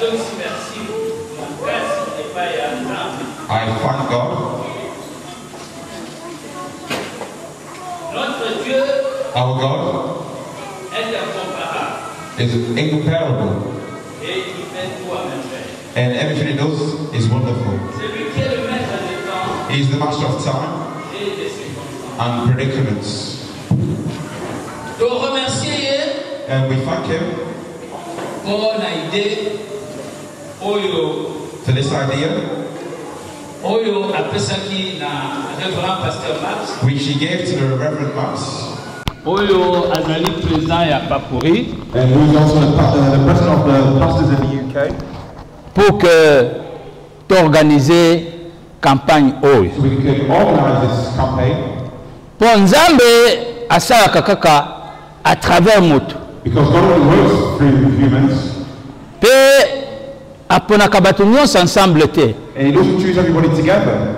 I thank God. Our God is incomparable. And everything he does is wonderful. He is the master of time and predicaments. And we thank him for this idea which he gave to the Reverend Max. Oyo Azali président ya Papuri. And who is also the president of the pastors in the UK. Pour que t'organiser campagne Oyo. So we can organize this campaign. Pour Nzambe asala kaka à travers moto. Because God only works through humans. Pe aponaka bato nyonso ensemble te. And he doesn't choose everybody together.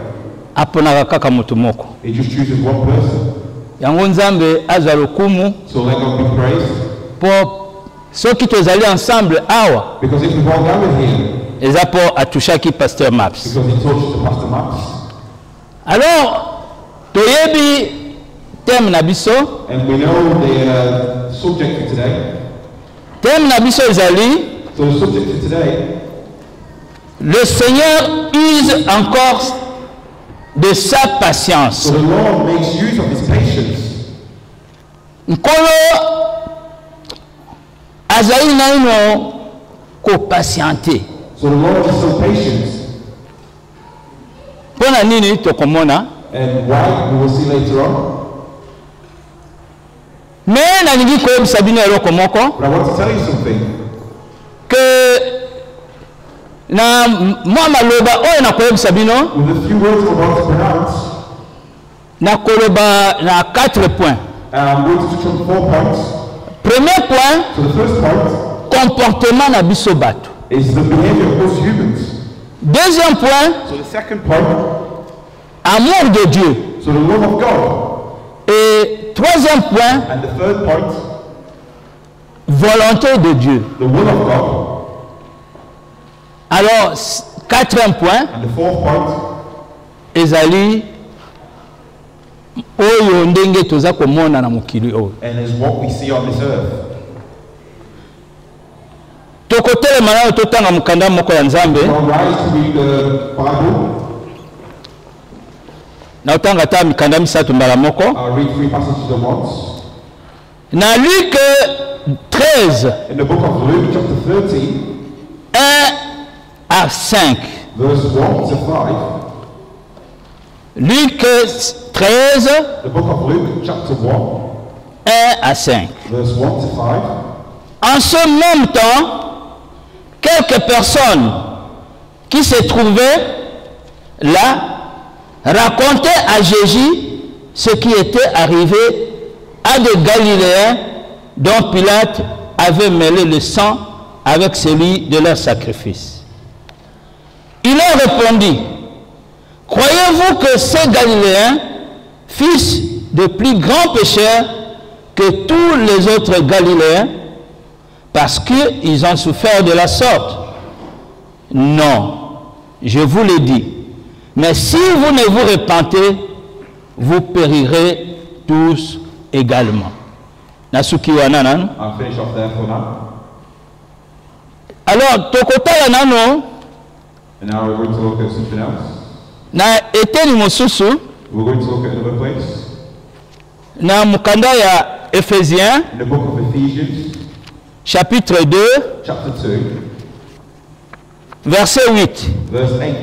Aponaka kaka moto moko. He just chooses one person. Yango Nzambe azwa lokumu. So let God be praised. Pour ceux qui tozali ensemble awa. Because if we all gathered here. Eza pour atouchaki Pasteur Maps. Because he touched the Pastor Maps. Alors toyebi thème na biso. And we know the subject for today. Thème na biso ezali. So the subject for today. Le Seigneur use encore de sa patience. So the Lord makes use of his patience. Nkolo azali naino ko patienter. So the Lord is so patient. Pona nini tokomona? And why we will see later on. Mais nalingi koyebisa bino eloko moko. But I want to tell you something. Que na mwa maloba oyo nakoyebisa bino. With a few words I'm about to pronounce. Nakoloba na 4 points. I'm going to touch on 4 points. Premier point. So the first point. Comportement na biso bato. Is the behavior of us humans. Deuxième point. So the second point. Amour de Dieu. So the love of God. Et troisième point. And the third point. Volonté de Dieu. The will of God. Alors, quatrième point. And the fourth point. Ezali oyo ndenge toza komona na mokili oyo. And is what we see on this earth. Tokotele manao totanga mukanda moko ya Nzambe. Na otanga ta mikanda misatu mbala moko. Na Luc 13. In the book of Luke chapter 13. 1 à 5. Verse 1 to 5. Luc 13. The book of Luke chapter 1. 1 à 5. Verse 1 to 5. En ce même temps, quelques personnes qui se trouvaient là racontaient à Jésus ce qui était arrivé à des Galiléens dont Pilate avait mêlé le sang avec celui de leur sacrifice. Il leur répondit: croyez-vous que ces Galiléens fussent de plus grands pécheurs que tous les autres Galiléens parce qu'ils ont souffert de la sorte? Non, je vous le dis. Mais si vous ne vous repentez, vous périrez tous également. Nasuki wananan. I'll finish off there for now. Alors, tokotala nano. And now we're going to look at something else. Na eteni mosusu. We're going to look at another place. Na mukanda ya Ephésiens. In the book of Ephesians. Chapitre 2. Chapter 2. Verset 8. Verse 8.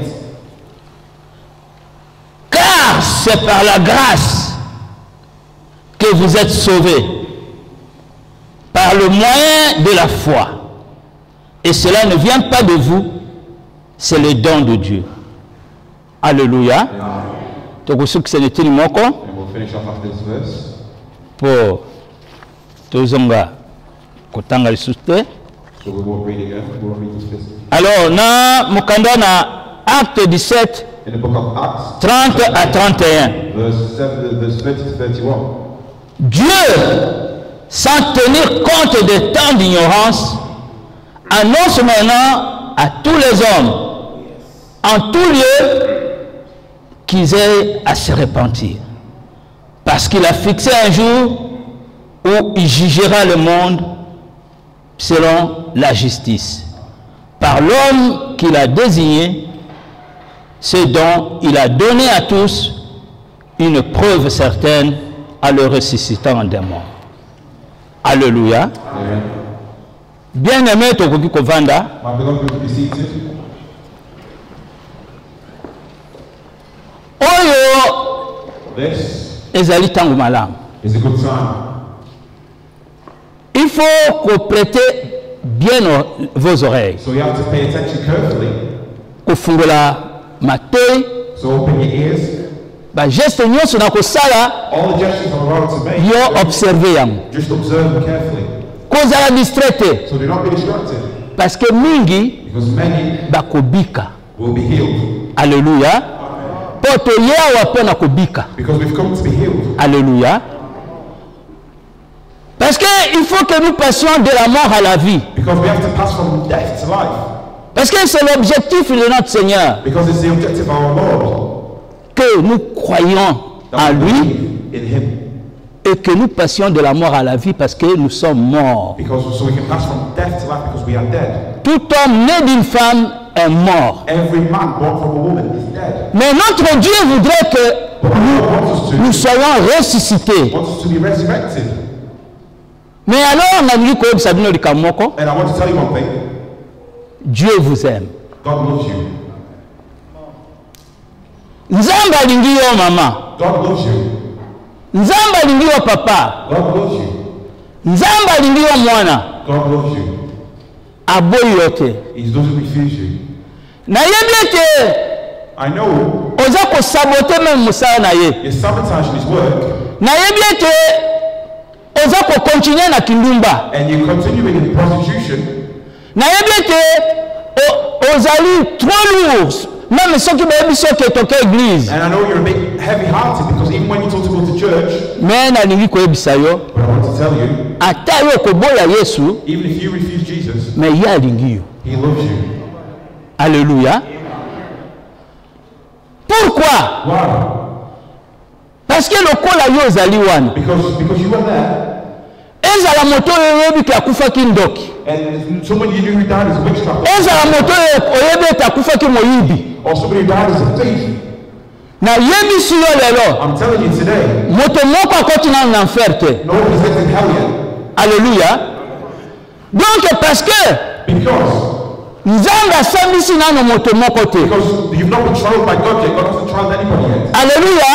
Car c'est par la grâce que vous êtes sauvés, par le moyen de la foi. Et cela ne vient pas de vous, c'est le don de Dieu. Alléluia. Donc, ce que c'est le moko. And we'll finish off after this verse. Pour tozonga kotanga lisute. So we won't read again. We won't read this verse. Alors, na mukanda na Acte 17. In the book of Acts, 30 à 31. verse 30 to 31. Dieu, sans tenir compte des temps d'ignorance, annonce maintenant à tous les hommes, en tout lieu, qu'ils aient à se repentir. Parce qu'il a fixé un jour où il jugera le monde selon la justice. Par l'homme qu'il a désigné, ce dont il a donné à tous une preuve certaine en le ressuscitant des morts. Alléluia. Bien-aimé, Tokoki Kovanda. Oyo ezali tango malamu. Il faut que prêtez bien vos oreilles. So you have to pay attention carefully. Kufungula matoi. So open your ears. Ba geste nyonso na kosala. All the gestures I'm about to make. Yo observe yango. Just observe them carefully. Kozala distraite. So do not be distracted. Parce que mingi. Because many bakobika. will be healed. Alléluia. Poto yawa pona kobika. Because we've come to be healed. Alléluia. Parce qu'il faut que nous passions de la mort à la vie. Because we have to pass from death to life. Parce que c'est l'objectif de notre Seigneur. Because it's the objective of our Lord. Que nous croyons en lui In him. et que nous passions de la mort à la vie parce que nous sommes morts. Because so we can pass from death to life because we are dead. Tout homme né d'une femme est mort. Every man born from a woman is dead. Mais notre Dieu voudrait que nous soyons ressuscités. Wants us to be resurrected. Mais alors, And I want to tell you one thing. Dieu vous aime. God loves you. Nzamba alingi yo mama. God loves you. Nzamba alingi yo papa. God loves you. Nzamba alingi yo mwana. God loves you. Aboyi yo te. He doesn't refuse you. Nayebi ete I know oza kosabote même musala na ye. you're sabotaging his work. Nayebi ete oza kokontinue na kindumba. And you're continuing in prostitution. Nayebi ete ozali trop lourd. Même soki bayebi soki etoke église. And I know you're a bit heavy-hearted because even when you talk to go to church, Mais nalingi koyebisa yo. but I want to tell you, Ata yo koboya Yesu, even if you refuse Jesus, mais ye alingi yo. he loves you. Alléluia. Pourquoi? Why? Parce que lokola yo ozali wana. Because you were there. Ezala moto oyebi ke akufaki ndoki. And someone you knew who died as a witchcraft. Ezala moto oyebi ete akufaki moyibi. Or somebody who died as a thief. Na yebi si yo lelo. I'm telling you today, Moto moko akoti na enfer te. no one is in hell yet. Alléluia. Donc parce que Because Nzambe asambisi nano moto moko te. you've not been trialed by God yet. God hasn't trialed anybody yet. Alléluia.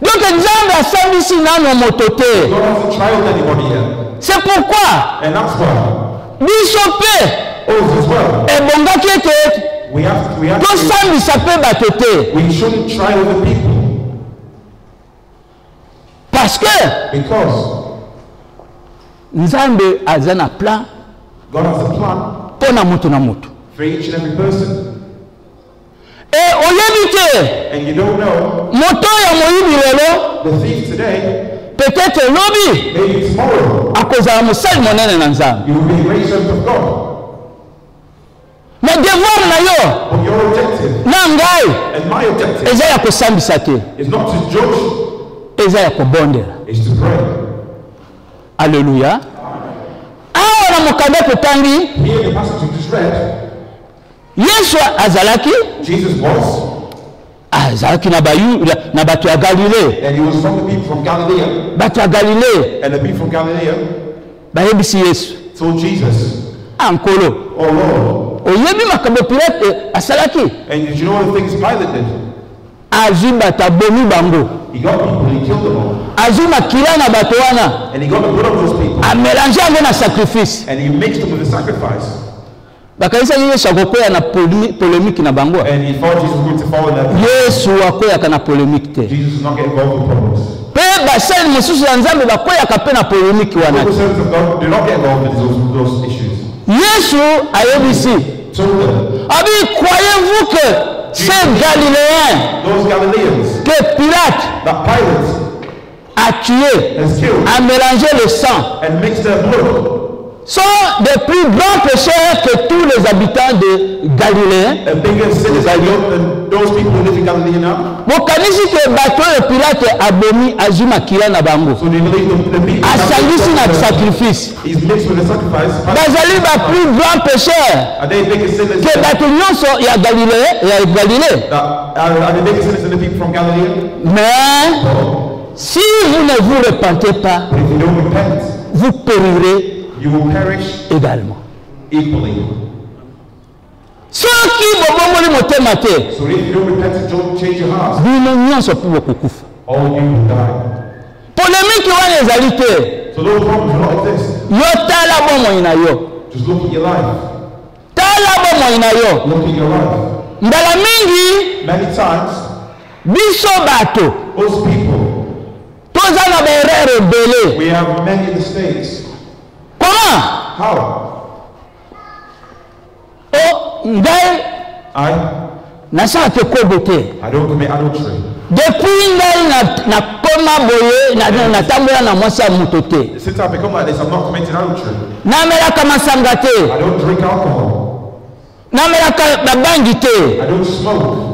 Donc Nzambe asambisi nano moto te. God hasn't trialed anybody yet. C'est pourquoi And that's why. biso pe Us as well. ebongaki ete We have to, tosambisa pe bato te. we shouldn't try other people. Parce que Because Nzambe aza na plan God has a plan mpo na moto na moto. for each and every person. Et oyebi te And you don't know, moto ya moyibi lelo the thief today, peut-être lobi maybe tomorrow, akozala mosali monene na Nzambe. you will be a great servant of God. Mais devoir na yo But your objective na ngai and my objective eza ya kosambisa te, is not to judge, eza ya kobondela. is to pray. Alléluia. Awa na mokanda totangi Here in the passage we just read, Yesu azalaki Jesus was, azalaki na bato ya Galilée. and he was from the people from Galilee, Bato ya Galilée and the people from Galilee bayebisi Yesu, told Jesus, ankolo "Oh Lord." oyebi makambo Pilate asalaki? And did you know the things Pilate did? Azwi bato abomi bango, He got people, he killed them all, azwi makila na bato wana, and he got the blood of those people, amelange yango na sacrifice. and he mixed them with the sacrifice. Bakanisaki Yesu akokwea na polémique na bango. And he thought Jesus was going to fall in that. Yesu akweyaka na polémique te. Jesus does not get involved with problems. Pe basali mosusu ya Nzambe bakweyaka pe na polémique wana. Local servants of God do not get involved in those issues. Yesu ayebisi, Told them, abi croyez-vous que ces Galiléens those Galileans que Pilate that Pilate a tué, has killed a mélangé le sang, and mixed their blood, sont des plus grands pécheurs que tous les habitants de Galilée. A bigger sinners than those people who live in Galilee now. Bokanisi ke bato ya Pilate abomi azuma kila na bango. So they believe the people. Asangisi na sacrifice. He's mixed with the sacrifice. Bazali ba plus grand pécheur. Are they bigger sinners? Que bato nyonso ya Galilée. Are they bigger sinners than the people from Galilee? Mais si vous ne vous repentez pas, But if you don't repent, vous périrez you will perish également. equally. Ceux qui bobomoli motema te, So if you don't repent and don't change your heart, bino nyonso po bokukufa. all you will die. Polémique wana ezali te. So those problems will not exist. Yo tala bomoi na yo. Just look at your life. Tala bomoi na yo. Look at your life. Mbala mingi Many times, biso bato us people, toza na berere ebele. we have many mistakes. Comment? How? Oh, ngai nasala te kobo te. I don't commit adultery. Depuis ngai na koma boye na tambola na mwasi ya muto te. Since I've become like this, I'm not committing adultery. Namelaka masanga te. I don't drink alcohol. Namelaka babangi te. I don't smoke.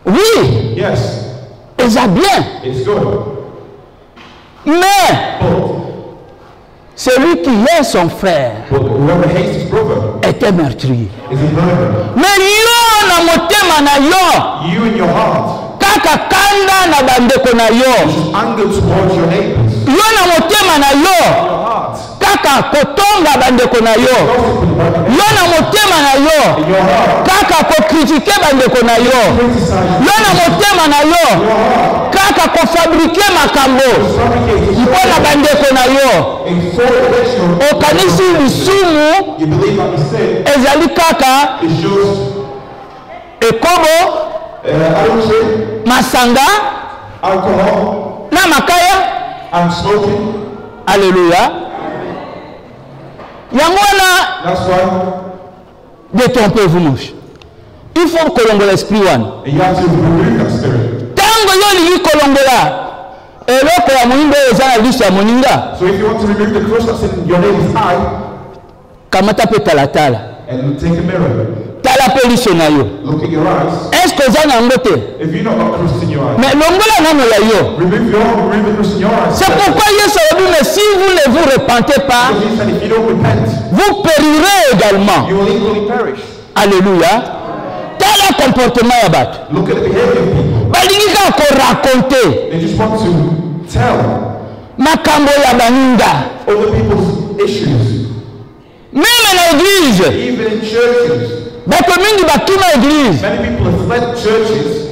Oui, Yes, eza bien. it's good. Mais celui qui hait son frère But whoever hates his brother est un meurtrier. is a murderer. Mais yo na motema na yo You in your heart, kaka kanda na bandeko na yo. anger towards your neighbors. Yo na motema na yo Your heart, kaka kotonga bandeko na yo. Yo na motema na yo in your heart, kaka kokritike bandeko na yo. criticize, Yo na motema na yo kaka kofabrike makambo fabricate, mpona bandeko na yo. against your Okanisi lisumu You believe that you sin. ezali kaka It shows ekobo adultery, masanga alcohol, na makaya. and smoking. Alléluia. Yango wana That's why détrompez-vous moche. Il faut kolongola l'esprit wana. you have to remove that spirit. Tango yo lingi kolongola eloko ya moninga eza na liso ya moninga. So if you want to remove the cross that's in your neighbor's eye, Kamata pe talatala. and take a mirror, Tala pe liso na yo. look at your eyes. Est-ce que za na ngo te? If you've not got cross in your eye, Mais longola nano ya yo. remove the cross in your eyes. C'est pourquoi Yesu a dit mais si vous ne vous repentez pas, Because he said if you don't repent, vous périrez également. you will equally perish. Alléluia. Tala comportement ya bato. Look at the behavior of people. Balingi ka ko raconter They just want to tell makambo ya baninga. other people's issues. Même na église. Even in churches, Bato mingi bakima église. many people have fled churches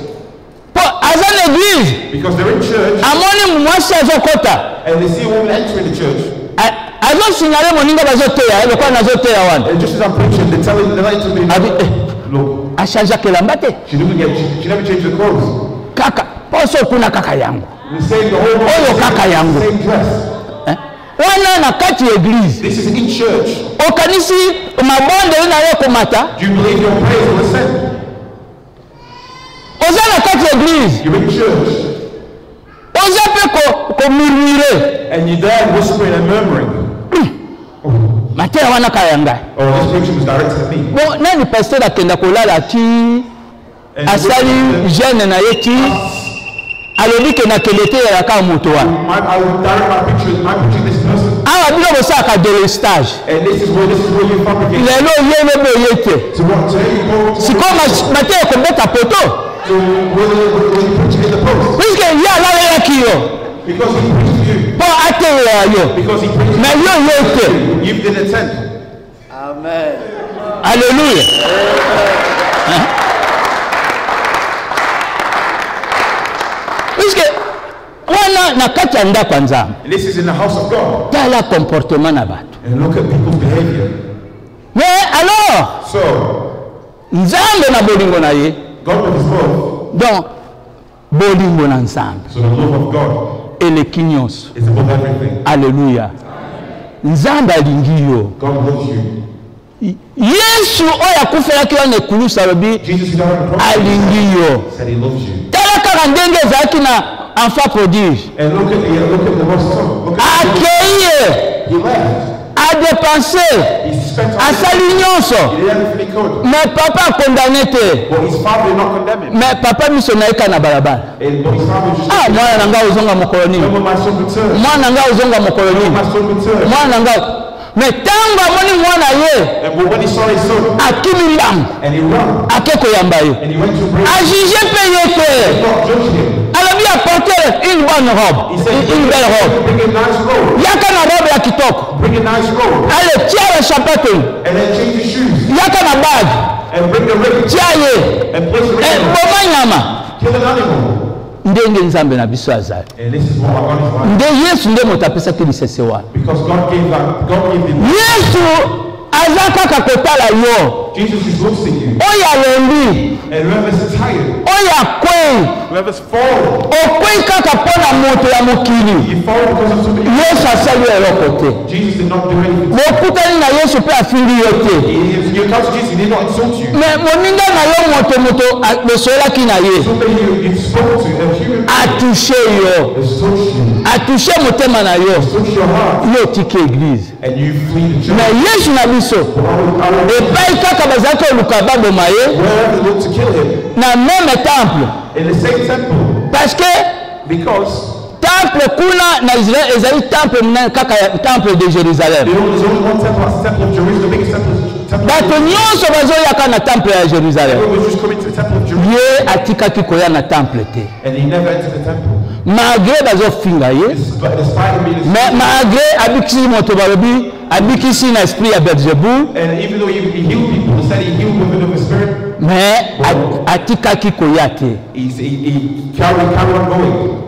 Po aza na église. because they're in church Amoni mwasi azokota. and they see a woman entering the church. Azo signale moninga bazoteya. Eloko nazoteya wana. And just as I'm preaching, they're telling to me, Abi look, ashanja kelamba te. she never changed the clothes. Kaka poso kuna kaka yangu. We're saying the whole Oyo kaka yangu. same dress. Wana na kati ya église. This is in church. Okanisi mabonde ina yo komata. Do you believe your prayers will ascend? Oza na kati ya église. You're in church Oza pe ko murmure. and you're there whispering and murmuring. Matera wana kayanga. Oh, this preaching was directed at me. Bon, nani pasteur akenda kolala ki And asali jeune na yeti alobi ke na kelete ya ka moto wa. I will direct my preaching this person. Awa bilo bosaka délestage. And this is where you fabricate. Lelo yene be yete. So what? Today you go Siko matera ko beta poto. to when you preach in the post. Puisque ya la ya kiyo. Because he preached to you. Po ate ya yo. Because he preached Mais yo yete. you didn't attend. Amen. Alléluia. Puisque wana na kati ya ndako nzambe. And this is in the house of God. Tala comportement na bato. And look at people's behavior. Mais alors, So, nzambe na bolingo na ye. God with his love. Donc, bolingo na nzambe. So the love of God Eleki nyonso. is above everything. Alléluia. Nzambe alingi yo. God loves you. Yesu oyo akufelaki wana ekulusa alobi Jesus who died on the cross alingi yo. said he loves you. Tala kaka ndenge ezalaki na enfant prodige. And look at the lost son. Look at Akei ye. he left. a dépensé à sa lignonce. Mais papa a condamné. Mais papa missionnaire na balabala. Ah, moi nanga uzonga mokoloni. Moi nanga uzonga mokoloni. Moi nanga. Mais tanga moni mwana ye. Akimi lam. Akeko yambaye. A jugé payé. Alors lui a porté une bonne robe, une belle robe. Yaka na robe ya kitoko. Allez, tiens le chapeau. Yaka na bague. Tiens ye. Boma nyama. Ndenge nzambe na biso azali. Nde Yesu nde motapesa ki lisesewa. Yesu azaka kakotala yo. Jesus is looking you. Oya lendi. And whoever's tired, oya kwe, whoever's fallen, okwe kaka pona moto ya mokili. you fall because of somebody. Yesu asali eloko te. Jesus did not do anything. Bokutani na Yesu pe afindi yo te. You come to Jesus, he did not insult you. Mais moninga na yo moto besolaki na ye. Somebody you spoke to, a human Atouché yo. Atouché motema na yo. Yo tike église. And you flee the church. Mais Yesu na biso. Epai kaka bazaka luka babo maye. Wherever they look to kill him. Na même temple. In the same temple. Parce que because temple kuna na Israël ezali temple na kaka temple de Jérusalem. There's only one temple, the temple of Jerusalem, the biggest temple. Bato nyonso bazoyaka na temple ya Jérusalem. Everyone was just coming to the temple of Jerusalem. Ye atikaki koya na temple te. And he never entered the temple. Malgré bazofinga ye. Mais malgré abikisi moto balobi abikisi na esprit ya Beelzebul. And even though he healed people, he said he healed women of the spirit. Mais atikaki koya te. He carried on going.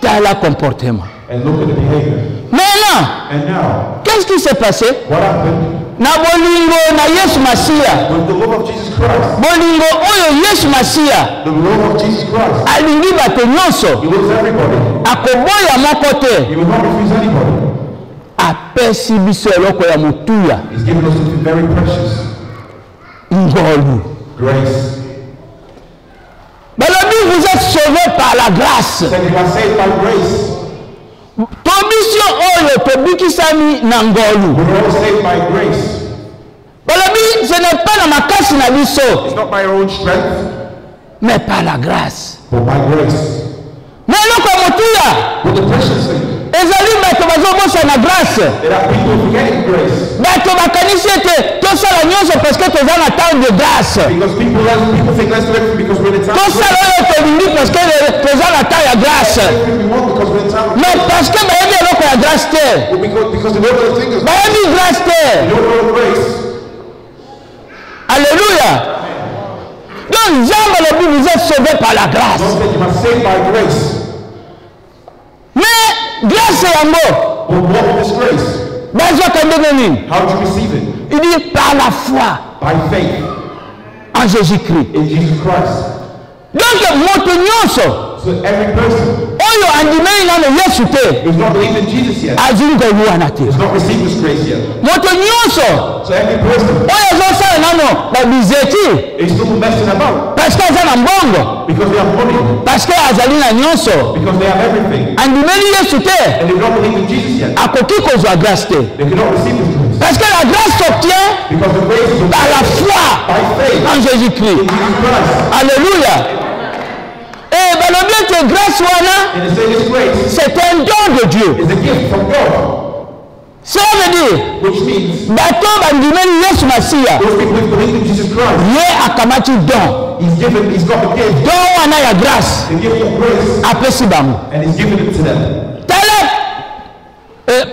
Tala comportement. And look at the behavior. Maintenant, and now, qu'est-ce qui s'est passé? What happened? Na bolingo na Yesu Masia. With the love of Jesus Christ. Bolingo oyo Yesu Masia. The love of Jesus Christ. Alingi bato nyonso. He loves everybody. Akoboya moko te. He will not refuse anybody. Apesi biso eloko ya motuya. He's given us something very precious. Ngolu. Grace. Balobi, vous êtes sauvés par la grâce. So you are saved by grace. Tobisio oyo tobikisami na ngolu. We are all saved by grace. Balobi, ce n'est pas na makasi na biso. It's not by our own strength, mais par la grâce. But by grace. Mais eloko ya motuya. With the precious thing. Ezali bato bazobosa na grâce. There are people forgetting grace. Bato bakanisi ete tosala nyonso parce que toza na temps de grâce. Because people think let's do it because we're in time. Tosala oyo tolingi parce que toza na temps ya grâce. Mais parce que bayebi eloko ya grâce te. Because the Lord of things. Bayebi grâce te. You don't know grace. Alléluia. Donc Jean lobi, vous êtes sauvés par la grâce. God said you are saved by grace. Mais grâce yango. But what is grace? How do you receive it? Il dit par la foi. By faith. En Jésus-Christ. In Jesus Christ. Donc moto nyonso. So every person. Oyo andimei na Yesu te. Who's not believed in Jesus yet. Azingo yuana te. Who's not received this grace yet. Moto nyonso. So every person. Oyo zosala nano babizeti. Is still messing about. Parce que azana mbongo. Because they have money. Parce que azali na nyonso. Because they have everything. Andimeli Yesu te. And they don't believe in Jesus yet. Akoki kozwa grâce te. They cannot receive this grace. Parce que la grâce s'obtient par la foi en Jésus-Christ. Alléluia. Et balobi te grâce wana, c'est un don de Dieu. Cela veut dire, bato bandimeli Yesu Masia, ye akamati don. Don wana ya grâce. Apesi bango. Tala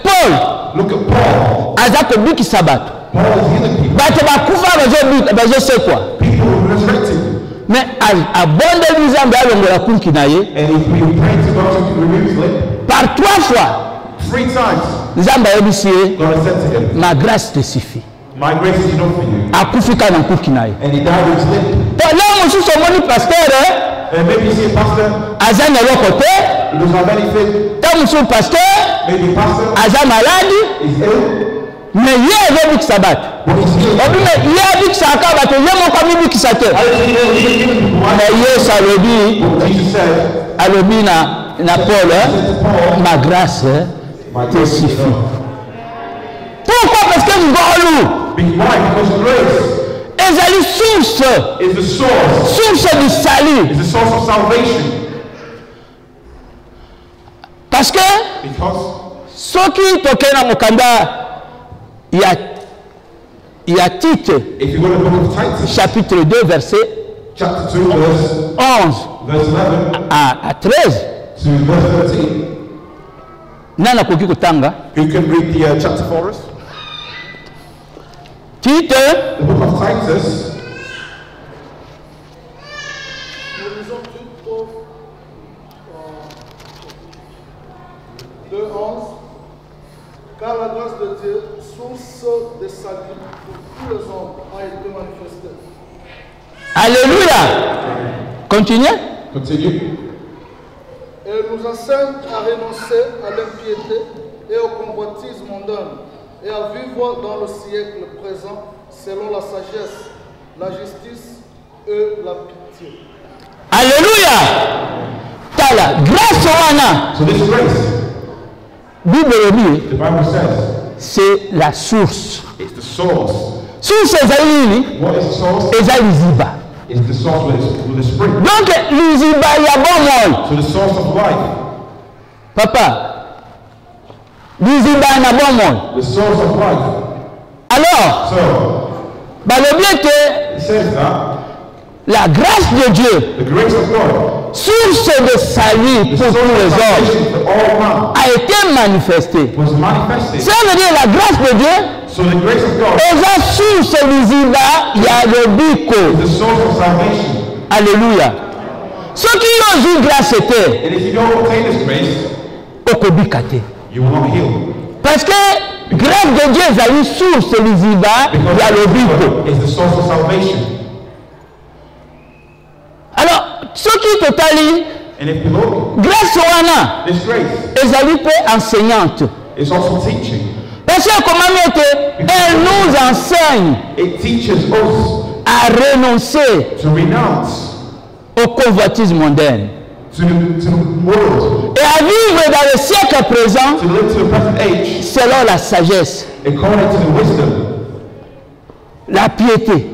Paul. Look at Paul. Aza kobikisa bato. Bato bakufa bazosekwa. People resurrected. Mais abondeli nzambe alongola kunki na ye. Par 3 fois. 3 times. Nzambe ayebisi ye. God said to him, ma grâce te suffit. My grace is enough for you. Akufika na kunki na ye. And he died with his limp. To leo mosusu omoni pasteur. Maybe you see a pastor. Aza na eloko te. He doesn't have anything. To mosusu pasteur. Maybe pastor. Aza maladi. Is ill. Mais ye azobikisa bato. Obime ye abikisaka bato ye moko amibikisa te. Mais Yesu alobi. Alobi na Paul, ma grâce te suffit. Pourquoi? ngolu. Why? Because grace Ezali source. is the source. Source du salut. Is the source of salvation. Parce que Because soki tokena mukanda ya Tite if you go to the book of Titus, chapitre 2 verset chapter 2, verse 11 11 à 13. to verse 13. Nana koki kutanga. Who can read the chapter for us? Tite The book of Titus, Nous lisons plutôt 2:11. Car la grâce de Dieu, source de salut pour tous les hommes, a été manifestée. Alléluia. Continuez. continue. Elle nous enseigne à renoncer à l'impiété et au convoitisme mondain et à vivre dans le siècle présent selon la sagesse, la justice et la pitié. Alléluia. Tala grâce wana. So this grace, Bible dit the Bible says, c'est la source. it's the source. Source ezali nini? What is the source? Ezali liziba. It's the source with the spring. Donc liziba ya bomoi. So the source of life, Papa. Liziba na bomoi. the source of life. Alors, So balobi que it says that la grâce de Dieu, the grace of God, source de salut the pour source tous of les hommes, salvation for all man, a été manifestée. was manifested. Ça veut dire la grâce de Dieu, So the grace of God eza source liziba ya lobiko. is the source of salvation. Alléluia. Ceux qui ont eu grâce était, And if you don't obtain this grace, okobika te. you will not heal. Parce que grâce de Dieu ezali source liziba ya lobiko. It's the source of salvation. Alors, ceux qui totali And if you look, grâce wana this grace ezali pe enseignante. is also teaching. Parce que comment elle nous enseigne It teaches us à renoncer to renounce au convoitisme mondain to the world, et à vivre dans le siècle présent to live to the present age selon la sagesse, according to the wisdom la piété,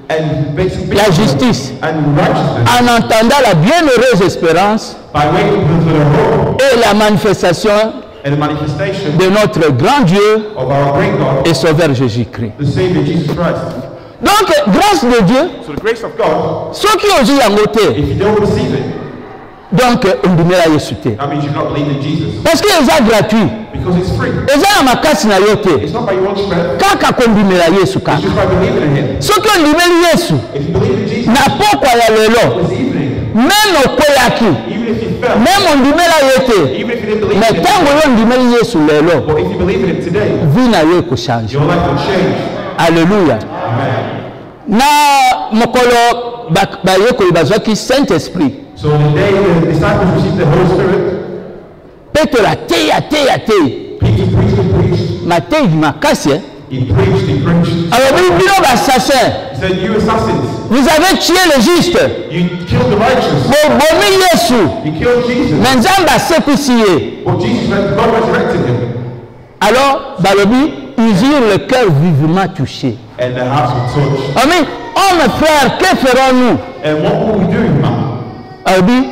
and basic la justice, and righteousness en entendant la bienheureuse espérance by waiting for the hope et la manifestation and the manifestation de notre grand Dieu of our great God, et Sauveur Jésus-Christ. the Savior Jesus Christ. Donc, grâce de Dieu, So the grace of God, ceux qui ont dit yango te, if you don't receive it, donc ondimela Yesu te. that means you've not believed in Jesus. Parce que eza gratuit, Because it's free. eza na makasi na yo te. It's not by your own strength, Kaka kondimela Yesu it's kaka. just by believing in Him. Soki ondimeli Yesu If you believe in Jesus na pokwa ya lelo, this evening, même okweyaki, even if you fell, même ondimela ye te, even if you didn't believe mais in Him, ntango yo ondimeli Yesu lelo, but if you believe in Him today, vie na yo ekochange. your life will change. Alléluia. Amen. Na mokolo bayekoli bazwaki Saint-Esprit, So the day the disciples received the Holy Spirit, Petro ateya te, Peter preached and preached. matei makasi. He preached. Alors bino bassassin, He said, you assassins, vous avez tué le juste, you killed the righteous. bobomi Yesu, You killed Jesus. mais Nzambe asekisi ye. But Jesus, God resurrected him. Alors balobi, ils eurent le cœur vivement touché. And the hearts were touched. Amen. Oh mes frères, que ferons-nous? And what will we do, man? Albi,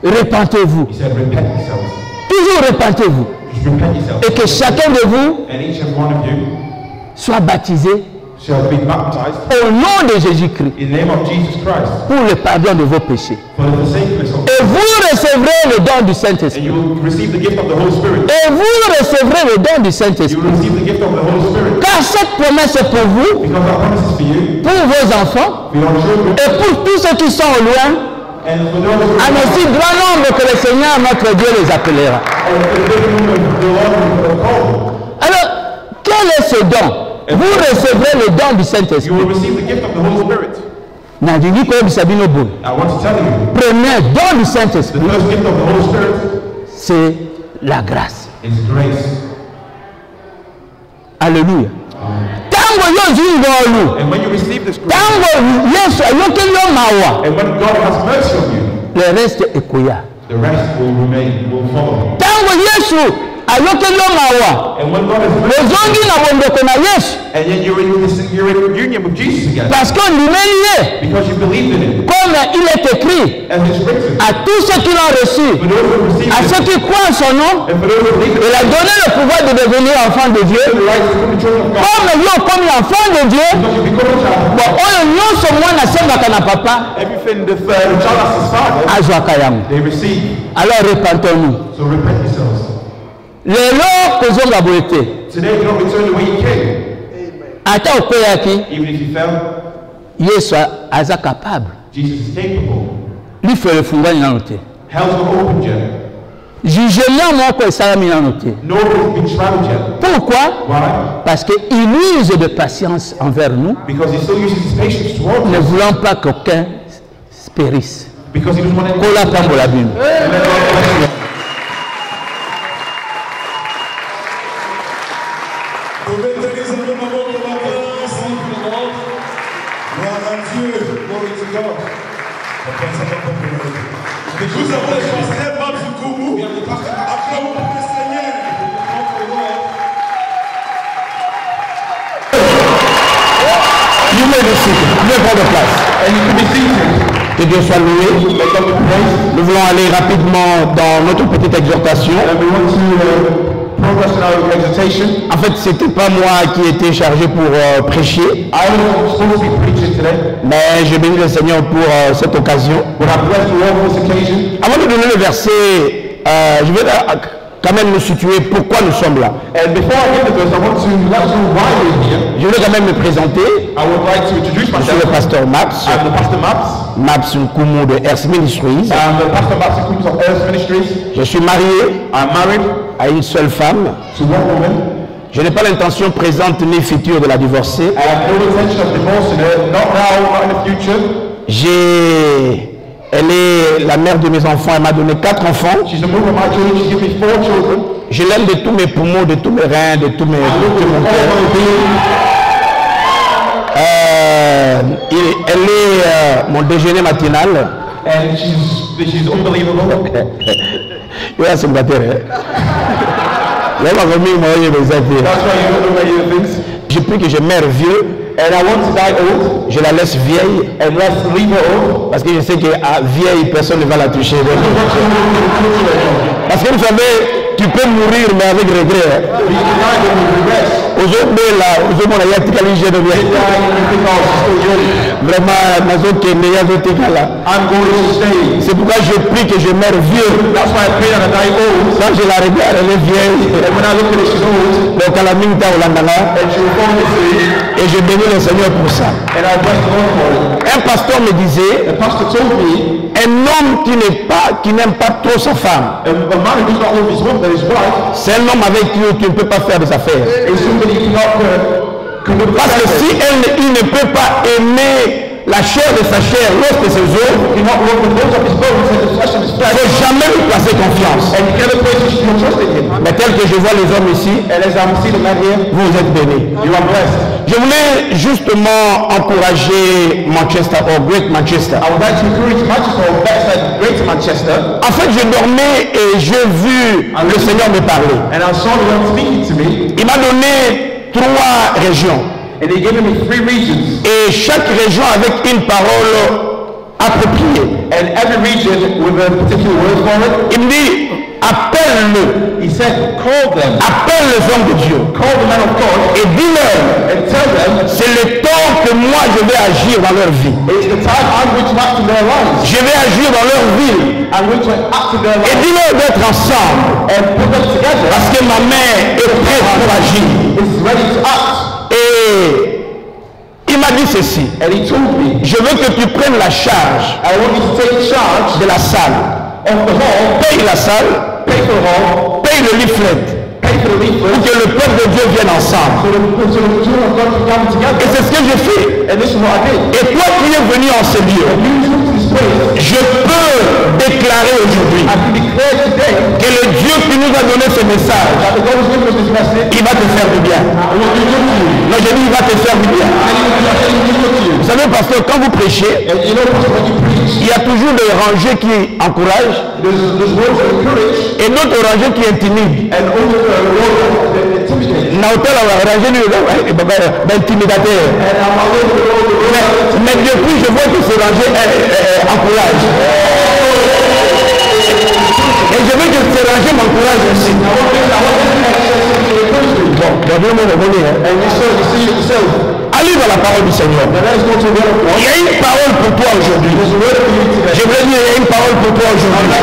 repentez-vous. He said, repent yourselves. Toujours repentez-vous. Just repent yourselves. Et que chacun de vous And each and one of you soit baptisé shall be baptized au nom de Jésus-Christ in the name of Jesus Christ pour le pardon de vos péchés. for the forsakeness of Et vous recevrez le don du and Saint-Esprit. you will receive the gift of the Holy Spirit. Et vous recevrez le don du You Saint-Esprit. will receive the gift of the Holy Spirit. Car cette promesse est pour vous, Because that promise is for you, pour vos enfants for your children, et pour tous ceux qui sont au loin, and for those who en are aussi grand nombre que le Seigneur notre Dieu les appellera. and for the big number of the Lord who are called. Alors, quel est ce don? Vous recevrez le don du You Saint-Esprit. will receive the gift of the Holy Spirit. Nandingi koyebisa bino boye. I want to tell you, Premier don du the Saint-Esprit, first gift of the Holy Spirit c'est la grâce. is grace. Alléluia. Tango yo zingolu, And when you receive this grace, tango Yesu ayokeli yo mawa, and when God has mercy on you, le reste ekoya. the rest will remain, will follow. Tango Yesu ayokeli mawa. And when God is Ozongi na bondeko na Yesu. and yet you're in union with Jesus again. Parce que l'humain Because you believed in him. comme il est écrit, As it's written. à tous ceux qui l'ont reçu, For those who receive à it. ceux qui croient en son nom, And for those who believe il it. a donné le pouvoir de devenir enfant de Dieu. The right to become the children of God. Comme yo comme enfant de Dieu, Because you become a child. bon, oyo nyonso mwana asengaka na papa, Everything the child has his father. azwaka yango. They receive. Alors repentons-nous. So repent yourselves. Lelo kozonga boye te. Today you don't return the way you came. Ata okweyaki, Even if you fell, Yesu aza capable. Jesus is capable. Life efungwani nano te. Hell's not opened yet. Jugement moko esalami nano te. No one's been trialed yet. Pourquoi? Why? Parce qu'il use de patience envers nous, Because he still uses his patience towards ne us. voulant pas qu'aucun périsse. Because he doesn't want anyone Kola pambola bino. to let God bless you. Nous avons les chanceliers Babs Koumou. Acclamons pour le Seigneur. You may be seated. Vous pouvez prendre place. And you can be seated. Que Dieu soit loué. Nous voulons aller rapidement dans notre petite exhortation. And we want to progress in our exhortation. En fait, c'était pas moi qui étais chargé pour prêcher, I was supposed to be preaching today, mais je bénis le Seigneur pour cette occasion. but I bless the Lord for this occasion. Avant de donner le verset, je vais quand même nous situer pourquoi nous sommes là. And before I get to this, I want to let you know why we're here. Je vais quand même me présenter. I would like to introduce Je suis le myself. pasteur Maps, I'm the Pastor Maps. Maps Nkumu de Earth Ministries. I'm the Pastor Maps of Earth Ministries. Je suis marié I'm married à une seule femme. to one woman. Je n'ai pas l'intention présente ni future de la divorcer. I have no intention of divorcing her, not now, not in the future. Elle est la mère de mes enfants. Elle m'a donné 4 enfants. She's the mother of my children. She's given me 4 children. Je l'aime de tous mes poumons, de tous mes reins, de tout mon All cœur. my being. Elle est mon déjeuner matinal. And she's unbelievable. Yeah, c'est ma terre. Là, ma famille m'a envoyé mes affaires. That's why you don't know many of the things. Je prie que je meurs vieux. And I want to die old. Je la laisse vieille. And let's leave her old. Parce que je sais qu'à vieille, personne ne va la toucher. Parce que vous savez, tu peux mourir, mais avec regret. You can die with regrets. Aujourd'hui, là, aujourd'hui, il y a tout à l'hygiène de bien. You think, oh, she's still young. Vraiment, il y a tout là. I'm going to stay. C'est pourquoi je prie que je meurs vieux. That's why I pray that I die old. Quand je la regarde, elle est vieille. And when I look at her, she's old. Donc, à la minute, on l'entendra. And she will fall asleep. Et je bénis le Seigneur pour ça. And I bless the Lord for it. Un pasteur me disait, The pastor told me, un homme qui n'aime pas trop sa femme, a man who does not love his wife, that his wife, c'est un homme avec qui tu ne peux pas faire des affaires. is somebody you cannot commit. Parce que si il ne peut pas aimer la chair de sa chair, l'os de ses os, You cannot love the bones of his bones and the flesh of his il ne flesh. faut jamais lui placer confiance. And you cannot place your trust in him. Mais tel que je vois les hommes ici, And as I'm seeing that here, vous êtes bénis. you are blessed. Je voulais justement encourager Manchester, or Great Manchester. I would like to encourage Manchester, or better said, Greater Manchester. En fait, je dormais et j'ai vu le Seigneur me parler. And I saw the Lord speaking to me, Il m'a donné 3 régions. and He gave me 3 regions. Et chaque région avec une parole appropriée. And every region with a particular word for it. Il me dit, appelle-le. He said, call them. Appelle les hommes de Dieu. Call the men of God Et dis-leur, and tell them c'est le temps que moi je vais agir dans leur vie. it's the time I'm going to act in their lives. Je vais agir dans leur ville. I'm going to act in their Et lives. dis-leur d'être ensemble. And put them together. Parce que ma mère est prête pour agir. Is ready to act. Et il m'a dit ceci. And He told me, Je veux que tu prennes la charge I want you to take charge de la salle. of the hall, Paye la salle, pay for the hall, paye le leaflet. pay for the Pour leaflet, que le peuple de Dieu vienne ensemble. so the children of God can come Et together. c'est ce que j'ai fait. And this is what I did. Et toi qui es venu en ce lieu, You took to this place. je peux déclarer aujourd'hui I can declare today que le Dieu qui nous a donné ce message, that the God who's given us this message il va te faire du bien. will do good to you. Non, je dis il va te faire du bien. And He will do good to you. Vous savez, pasteur, quand vous prêchez, il y a toujours des rangées qui encouragent et d'autres rangées qui intimident. Mais depuis, je vois que ces rangées encouragent. Et je veux que ces rangées m'encouragent aussi. Allez dans la parole du Seigneur. Il y a une parole pour toi aujourd'hui. Je voulais dire, il y a une parole pour toi aujourd'hui.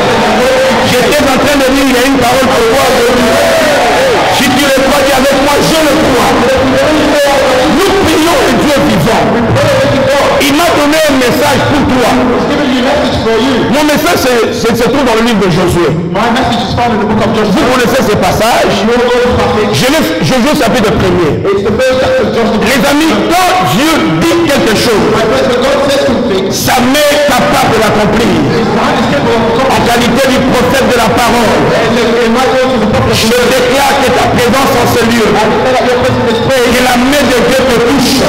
J'étais en train de dire, il y a une parole pour toi aujourd'hui. Si tu le crois, dis avec moi, je le crois. Nous prions le Dieu vivant. Il m'a donné un message pour toi. Mon message se trouve dans le livre de Josué. Vous connaissez ce passage. Josué chapitre 1er. Les amis, quand Dieu dit quelque chose, sa main est capable de l'accomplir. En qualité du prophète de la parole, je déclare que ta présence en ce lieu, que la main de Dieu te touche,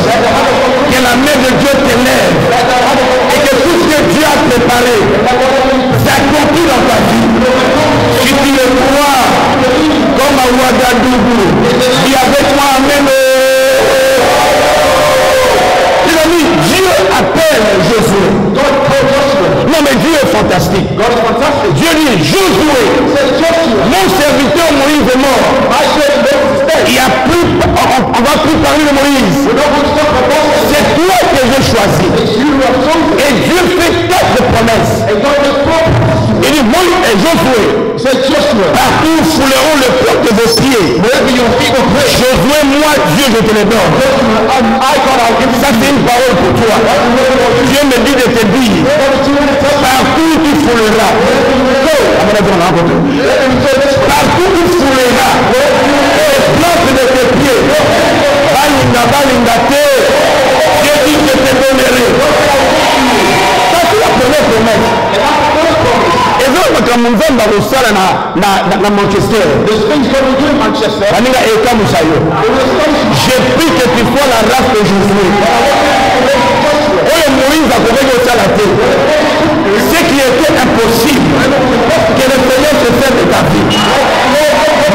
que la main de Dieu t'élève, et que tout ce que Dieu a préparé s'accomplit dans ta vie. Si tu le crois, comme à Ouagadougou, dis avec moi, amen. Les amis, Dieu appelle Josué. Non mais Dieu est fantastique. Dieu dit, Josué, mon serviteur Moïse est mort. Il y a plus, on va plus parler de Moïse. C'est toi que j'ai choisi. Et Dieu fait 4 promesses. Il dit, moi et Josué, partout où fouleront le peuple de vos pieds. Josué, moi, Dieu, je te le donne. Ça, c'est une parole pour toi. Dieu me dit de te dire, partout où tu fouleras, partout où tu fouleras, les plantes de tes pieds, Dieu dit que je te donnerai. Ça, c'est la première promesse. Et donc, quand nous sommes dans le sol à Manchester, j'ai pris que tu sois la race de Josué. Oh, Moïse a trouvé au salaté. Ce qui était impossible, que le Seigneur se serve de ta vie.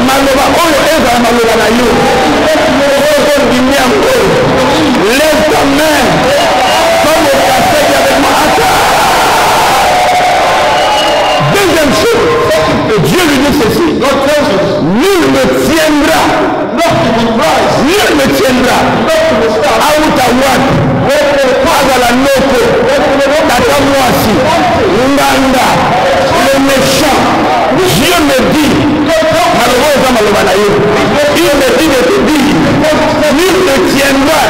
Maloba, oh, Eza, Maloba, Nayo. Lève ta main. Comme au café avec moi. Deuxième chose, Dieu lui dit ceci. Nul ne tiendra. Nul ne tiendra. Aoutawad. Azalanoko. Tatamouassi. Nganda. Le méchant. Dieu me dit. Il me dit de te dire. Nul ne tiendra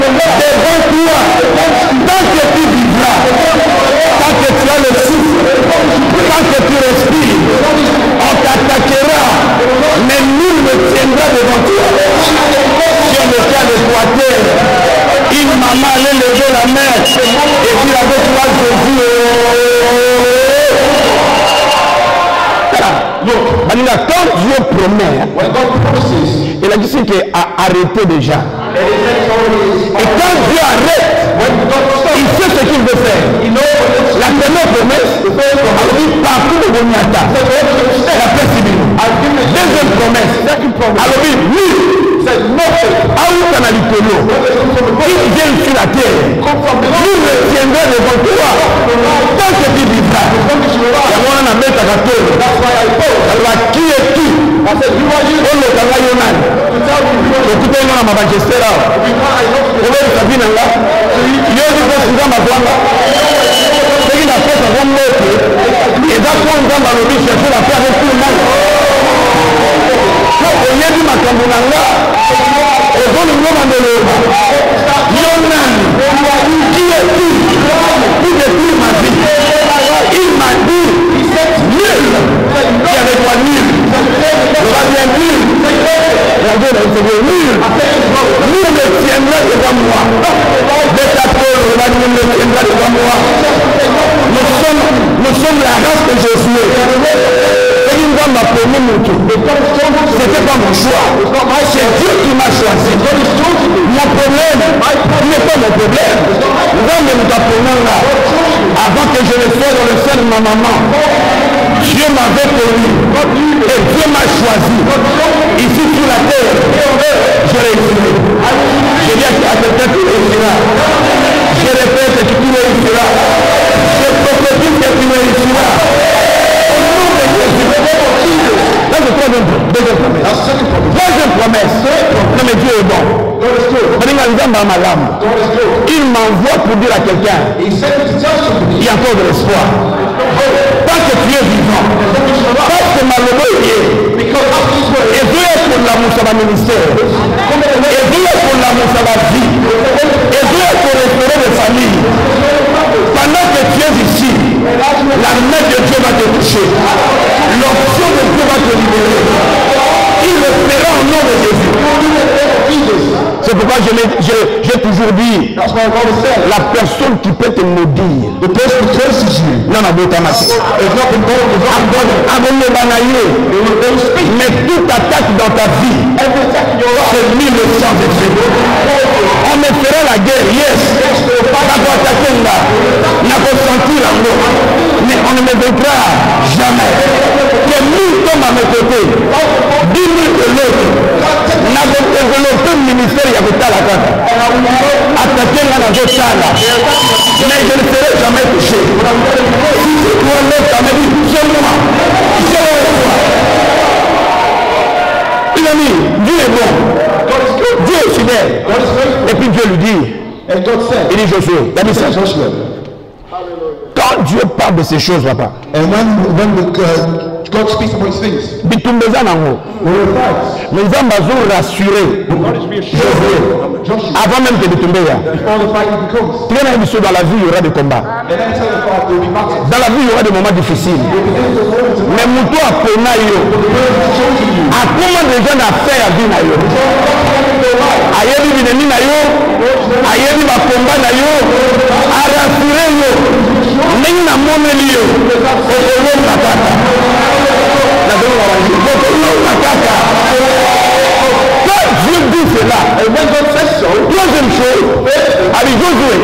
devant toi. Tant que tu vivras. Tant que tu as le souffle. Tant que tu respires, on t'attaquera, mais nul ne tiendra devant toi. Sur le cas d'Équateur, une maman allait lever la main et puis avec toi Jésus. Quand Dieu promet, il a dit qu'il a arrêté déjà. Et quand Dieu arrête, il sait ce qu'il veut faire. La première promesse, partout de Boniata, la paix civile. Deuxième promesse, alors il vient sur la terre. Nous le tiendrons devant toi. Tant que tu vivras. Alors qui est qui? On le travaille au mal. Écoutez, moi, ma majesté là. Vous voyez sa vie là? Il y a des choses dans ma voix. Ce qu'il a fait, c'est vraiment l'autre. Et d'accord, on va le chercher la paix avec tout le monde. Quand on y a dit ma cambonanga, on donne le nom de l'autre. Yonan, qui est qui? Qui détruit ma vie? Il m'a dit, nul. Qui avec moi nul? Je vais bien nul. Nul ne tiendra devant moi. De ta peur, nul ne tiendra devant moi. Nous sommes la race de Josué. Et une dame m'a promis mon tour. C'était pas mon choix. C'est Dieu qui m'a choisi. Mon problème n'est pas mon problème. Avant que je ne sois dans le sein de ma maman, Dieu m'avait connu et Dieu m'a choisi. Ici sur la terre, je réussirai. Je dis à quelqu'un qui réussira. Je répète que tu réussiras. Je prophétise que tu réussiras. Au nom de Jésus. Là, je trouve deuxième promesse. Troisième promesse. Non, mais Dieu est bon. Il m'envoie pour dire à quelqu'un, il y a encore de l'espoir. Tant que tu es vivant, parce que malheureux il est. Et Dieu est pour l'amour sur la ministère. Et Dieu est pour l'amour sur la vie. Et Dieu est pour restaurer les familles. Pendant que tu es ici, la main de Dieu va te toucher. L'option de Dieu va te libérer. Il le fera au nom de Jésus. C'est pourquoi j'ai toujours dit, la personne qui peut te maudire, non, non, mais toute attaque dans ta vie, c'est 1000 sang de Dieu. On me fera la guerre, yes. Mais on ne me vaincra jamais. Que 1000 tombent à mes côtés, 10 000 de l'autre. N'a pas développé le ministère, il y a la carte. Attaquer la sala. Mais je ne serai jamais touché. Si c'est toi l'autre, ça me dit, c'est moi. Il a mis, Dieu est bon. Dieu est fidèle. Et puis Dieu lui dit, il dit Josué, la mission. Quand Dieu parle de ces choses, papa, God speaks about these things. bitumbeza nango mais nzambe azorassurer Josué avant même que bitumbeya tena biso dans la vie il y aura des combats, dans la vie il y aura des moments difficiles, mais muto apona yo akoma déjà na faire à vie na yo ayebi bineni na yo ayebi bakomba na yo arassurer yo ndenge na moneli yo okolonga kaka. Quand Dieu dit cela, deuxième chose, avec Josué,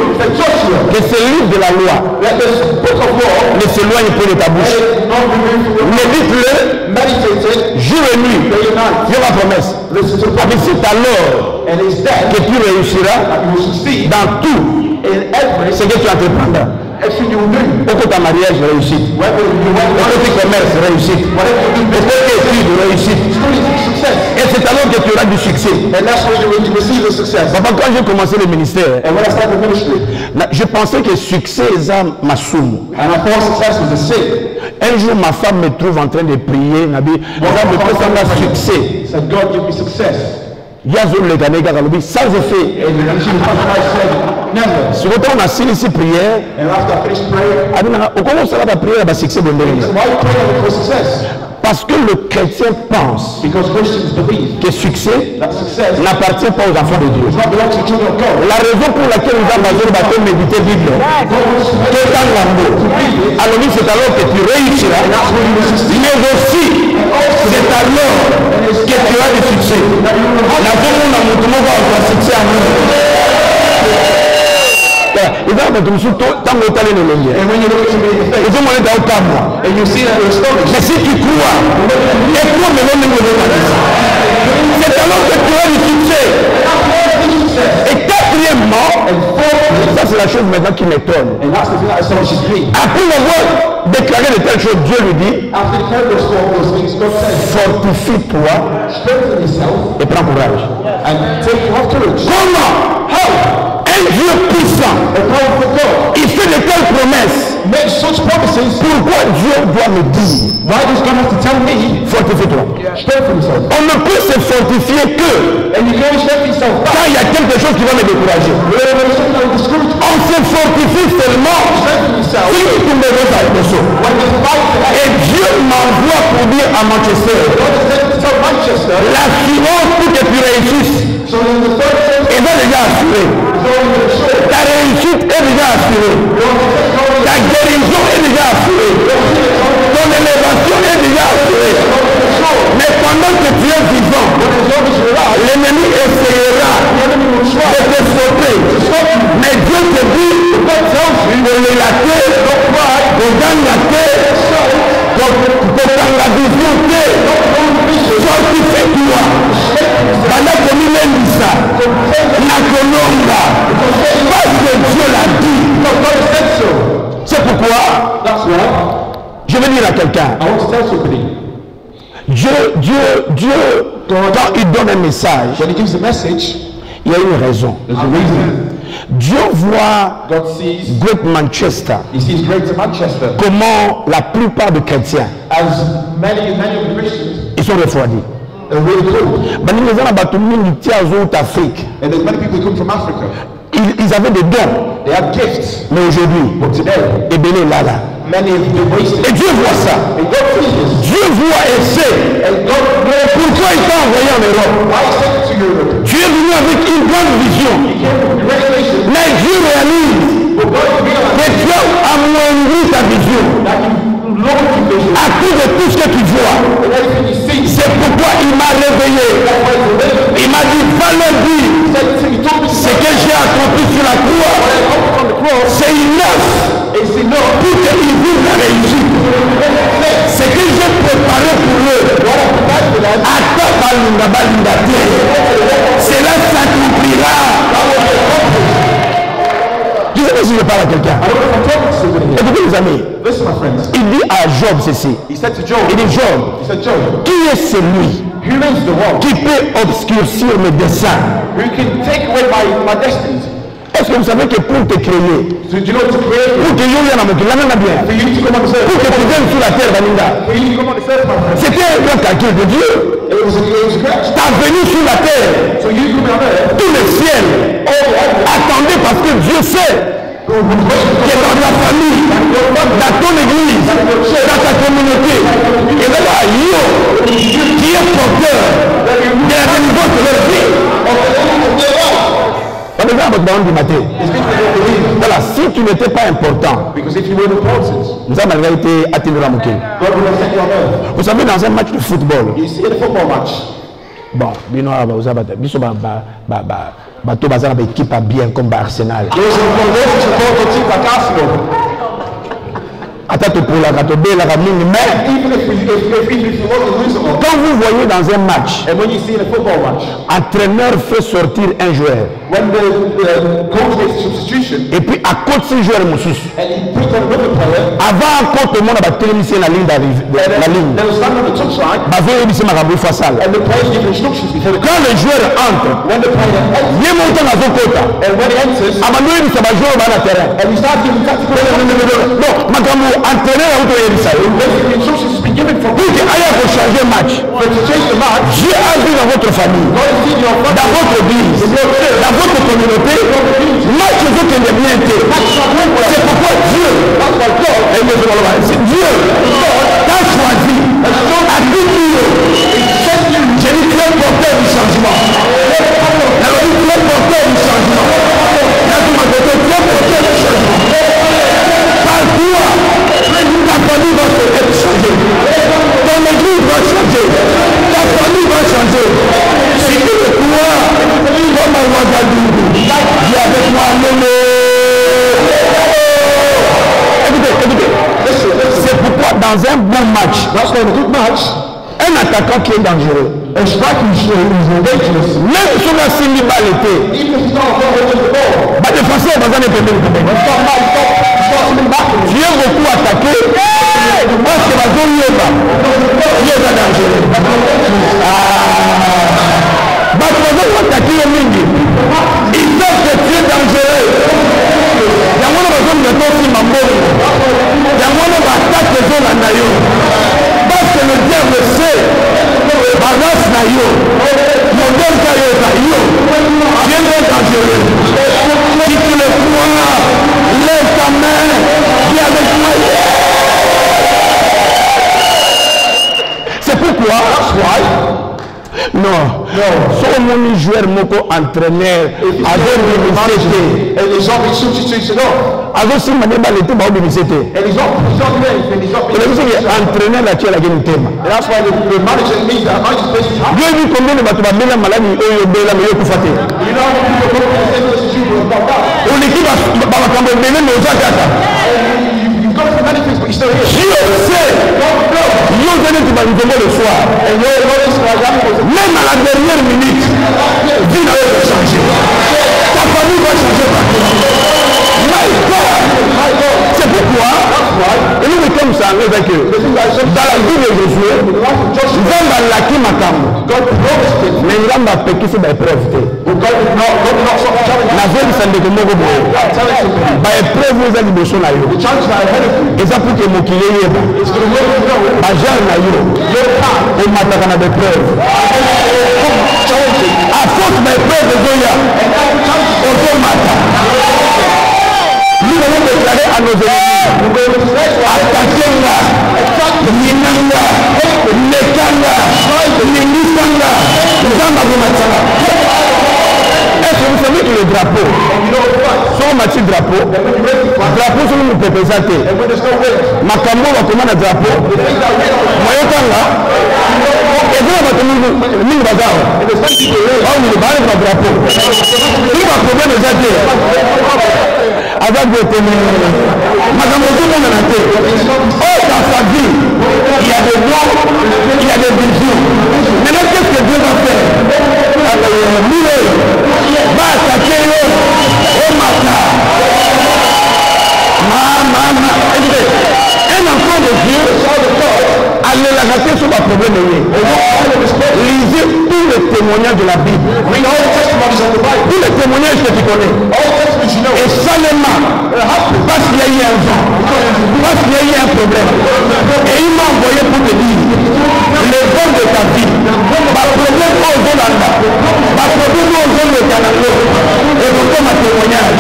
que ce livre de la loi ne s'éloigne pas de ta bouche. Médite-le jour et nuit. Dieu ma promesse. Mais c'est alors que tu réussiras dans tout ce que tu entreprendras. Au côté mariage réussite, au côté commerce réussite, au côté études réussite. Et c'est alors que tu auras du succès. Papa, quand j'ai commencé le ministère, je pensais que succès est ma somme. Un jour, ma femme me trouve en train de prier. Succès. Sans effet. Si on a signé ici prière, on commence à la prière à succès. Parce que le chrétien pense que succès n'appartient pas aux enfants de Dieu. La raison pour laquelle nous avons besoin de méditer la Bible, alors c'est alors que tu réussiras, mais aussi c'est alors que tu as du succès. La demande à mon tour va avoir succès à nous. Et then but you tant autant les longues. Et when you look to me in the face, ils ont monté dans ta moi. And you see that your story. Mais si tu crois, et toi mais non mais c'est alors que tu as du succès. Et quatrièmement, ça c'est la chose maintenant qui m'étonne. Après avoir déclaré de telles choses, Dieu lui dit, fortifie-toi et prends courage. Comment? Un Dieu puissant, il fait de telles promesses. Pourquoi Dieu doit me dire, fortifie-toi? On ne peut se fortifier que quand il y a quelque chose qui va me décourager. On se fortifie seulement si tu me veux à quelque chose. Et Dieu m'envoie pour dire à Manchester, l'assurance pour que tu réussisses est déjà assurée. Ta réussite est déjà assurée. Ta guérison est déjà assurée. Ton élévation est déjà assurée. Mais pendant que tu es vivant, l'ennemi essayera de te sauter. Mais Dieu te dit, kokanga te, kokanga vision te, fortifie-toi. Banda komilendisa na kolonga parce que Dieu l'a dit. C'est pourquoi je veux dire à quelqu'un, Dieu, quand il donne un message, il y a une raison. Dieu voit Great Manchester, comment la plupart des chrétiens, ils sont refroidis. And there's many people who come from Africa. Ils avaient des dons. They have gifts. Mais aujourd'hui, et Béné là là. Et Dieu voit ça. Dieu voit et sait. Pourquoi il t'a envoyé en Europe? Dieu est venu avec une grande vision. Mais Dieu réalise que tu as amoindri ta vision. À cause de tout ce que tu vois. C'est pourquoi il m'a réveillé. Il m'a dit, va leur dire, ce que j'ai accompli sur la croix, c'est enough pour qu'ils vivent la réussite. Ce que j'ai préparé pour eux, cela s'accomplira. Je ne sais pas si je parle à quelqu'un. Écoutez les amis. Il dit à Job ceci. Il dit Job, qui est celui qui peut obscurcir mes desseins? Est-ce que vous savez que pour te créer, pour que tu viennes sur la terre, c'était un grand calcul de Dieu. Ta venue sur la terre, tout le ciel attendait parce que Dieu sait que dans ta famille, dans ton église, dans ta communauté, il y a qui est porteur de la réunion de leur vie. Voilà, si tu n'étais pas important, nous avons été atteints à Mouké. Vous savez, dans un match de football, bon, vous avez une équipe bien comme Arsenal. Mais quand vous voyez dans un match, entraîneur fait sortir un joueur. Et puis à côté de ce joueur, avant tout le monde a télévisé la ligne d'arrivée. Quand le joueur entre, il est monté dans son côté. Entraîneur à changer le match. Dieu a vu dans votre famille, dans votre église, dans votre communauté, match que vous tenez bien. C'est pourquoi Dieu t'a choisi à tout dire. J'ai dit très porteur du changement. Alors dit très porteur du changement. Très porteur du changement. Par toi, ta famille va être changée. Ton église va changer. Ta famille va changer. Si tu le crois, comme un Ouagadougou, dis avec moi, écoutez, c'est pourquoi dans un bon match, un attaquant qui est dangereux, même sur la semi-balité, défenseur dans un épisode. Tu es beaucoup attaqué parce que la zone est dangereux. Ils savent que tu es dangereux. Parce que le diable sait, tu es dangereux. Si tu le crois, lève ta main, viens avec moi. C'est pourquoi, non, soit mon joueur, mon entraîneur, avec l'université, et les gens qui sont avec ce mané balité, bah l'université. Et les gens qui entraîneur là, tu as la game thème. Dieu dit combien de bateaux bela maladie, oh bela mais yo kufate. On équipe va camber bela mais aux attaques. Dieu sait. Nous venons de Bangomo le soir. Même à la dernière minute, vie n'a pas changé. Ta famille va changer par toi. My God. C'est pourquoi, et nous mettons ça avec eux. Dans la vie de Josué, nous avons laki makambo. Mais nous avons péqué sur la preuve. La vie de Sandeko Moko Boye. Par épreuve, vous avez besoin de yo. Et ça pour que mon kilé y est. Par genre na yo. On m'a donné des preuves. À force des preuves de Zoya, on peut matin. Nous allons déclarer à nos ennemis, attaquez-la, Ninanga, Nekanga, Ningisanga, Zambaboumatanga. Est-ce que vous savez que le drapeau, sur Mathieu drapeau sur nous peut présenter. Makambo va commander un drapeau, Moyotanga, et vous avez mis le bazar. On ne va pas le drapeau. Il va trouver les athées. Avec des témoins. Madame, tout le monde a été. Oh, dans sa vie, il y a des blancs, il y a des visions. Maintenant, qu'est-ce que Dieu va faire? Va attaquer au matin. Un enfant de Dieu, allez la rater sur ma problème. Lisez tous les témoignages de la Bible. Tous les témoignages que tu connais. Et seulement, parce qu'il y a eu un vent, parce qu'il y a eu un problème. Et il m'a envoyé pour te dire, les vents de ta vie, ma problème au Zolanda, ma problème au Zolanda de Canada, et pourquoi ma témoignage.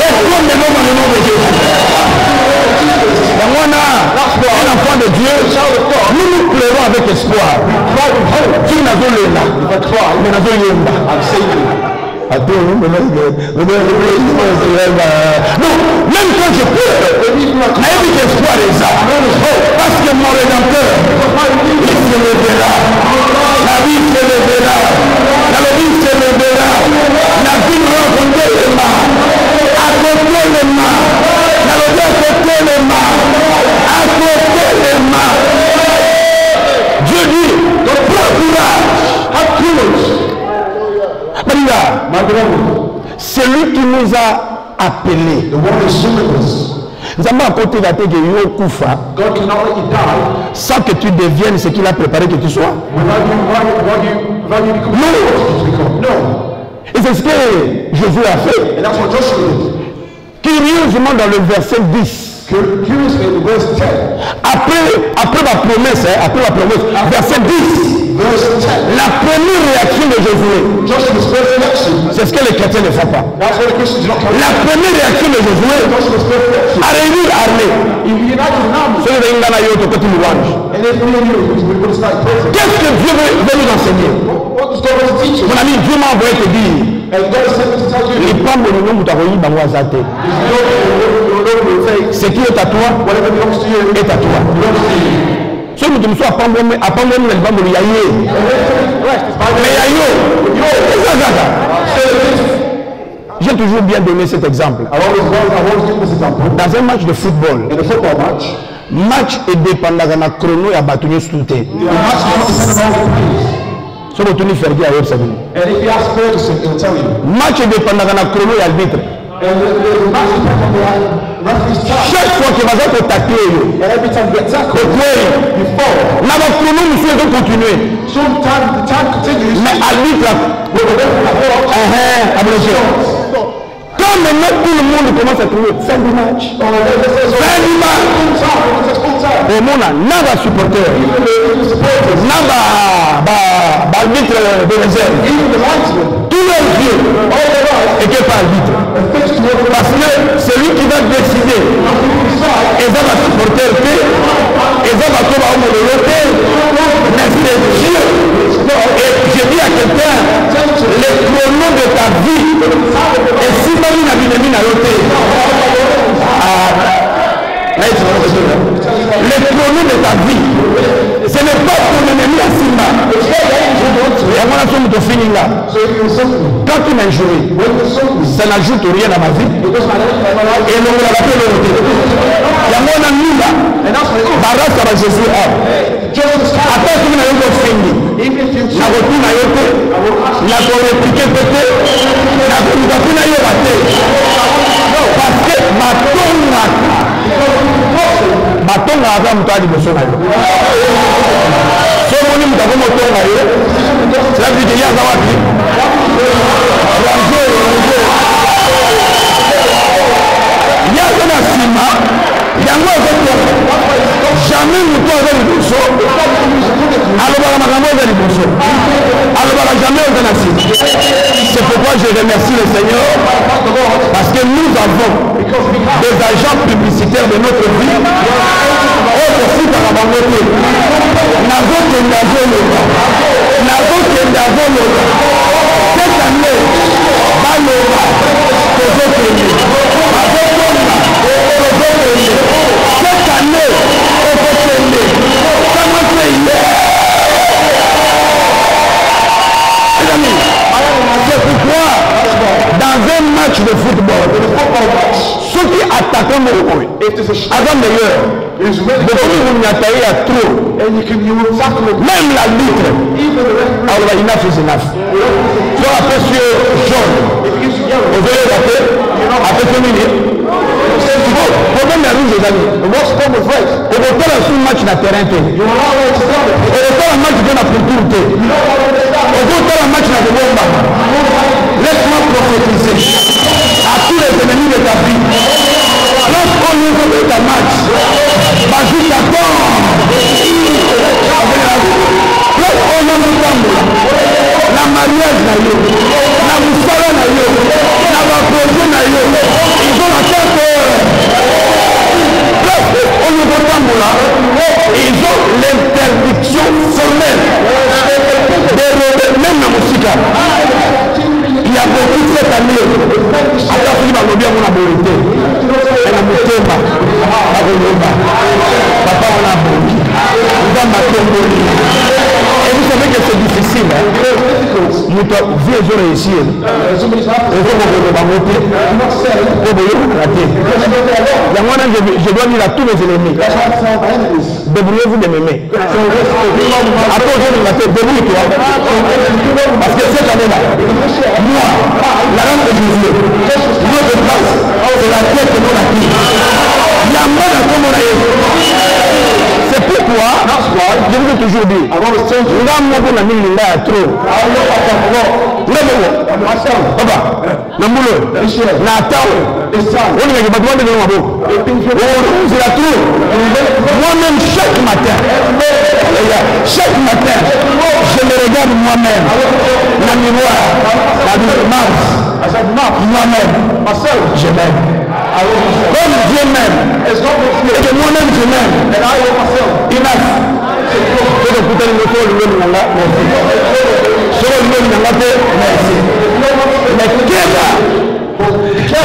Et comme le nom de Jésus. Un enfant de Dieu, nous nous pleurons avec espoir. Dieu n'a pas le là, mais n'a pas le là. Non, même quand je pleure, n'a pas d'espoir les ça. Parce que mon rédempteur, il se lèvera. La vie se lèvera. La vie se lèvera. La vie me rencontre les mains. À côté les mains. La vie à côté les mains. À côté les mains. Dieu dit, prends courage. C'est lui qui nous a appelés. Nous avons à côté de la tête de Yokoufa sans que tu deviennes ce qu'il a préparé que tu sois. Non. Et c'est ce que Jésus a fait. Curieusement dans le verset 10. Après la promesse, verset 10. La première réaction de Josué, c'est ce que les chrétiens ne font pas. La première réaction de Josué a réuni l'armée. Qu'est-ce que Dieu veut nous enseigner? Mon ami, Dieu m'a envoyé te dire, les pommes de l'homme ce qui est à toi est à toi. Si nous sommes à Pambomé, j'ai toujours bien donné cet exemple. Dans un match de football, match est dépendant de la chrono et à bâtonner sous terre. Match est dépendant de la chrono et à l'arbitre. Chaque fois que vous êtes attaqué, continuer. Mais à l'arbitre, quand maintenant tout le monde commence à trouver fin du match, au monde n'a pas supporter, n'a pas arbitre de réserve, tous les yeux et que pas arbitre, parce que c'est lui qui va décider et va supporter et va tomber au monde de l'autre, mais c'est Dieu. Et je dis à quelqu'un, le chrono de ta vie, et si tu n'as pas mis à l'autre, le chrono de ta vie, ce n'est pas ton ennemi à Simba. Et avant la somme de finir là, quand tu m'as joué, ça n'ajoute rien à ma vie. Et non, on va l'appeler l'autre. yango na nula barasa ba Jésus ata soki na yo kofingi na kotuna yo te na koreplike pe te na koluka mpona yoba te parce que batongaka kaka moto ya liboso na yo so omoni moto akomotonga yo cela veut dire yaza wapi yaza na nsima yango ezotonga jamais moto aza liboso alobaka makambo eza liboso alobaka jamais oza na nsima. C'est pourquoi je remercie le Seigneur parce que nous avons des agents publicitaires de notre vie. Cette année, c'est pourquoi dans un match de football, ceux qui attaquent avant d'ailleurs, beaucoup de attaquer à trop, même l'arbitre, alors il a fait enough. Soit après sur jaune, vous voyez la tête, après féminin. Problème de rouge, les amis. What's wrong with red? On va faire un match dans le terrain. On va faire un match dans la culture. On va faire un match dans le bomba. Laisse-moi prophétiser à tous les ennemis de ta vie. Lorsqu'on nous fait un match, Bajout t'attend. Lorsqu'on nous fait la mariage, la moussala, la projet, ils ont la tête. On nous fait ils ont l'interdiction formelle de même la musique. Il y a beaucoup cette année, à la fin de la lobby, on a volonté. Elle a monté, papa, on a volonté. On va et vous savez que c'est difficile. Nous devons réussir. Je dois dire à tous mes ennemis, débrouillez-vous de m'aimer. Après aujourd'hui, débrouille-toi. Parce que cette année-là, moi, la reine de Jésus, notre place, c'est la tête de mon acquis. Il y a moins de comment on a. C'est pourquoi, je vous ai toujours dit, moi-même chaque matin, je me regarde moi-même, la miroir, moi-même, je m'aime. Comme Dieu m'aime, et que moi-même je m'aime,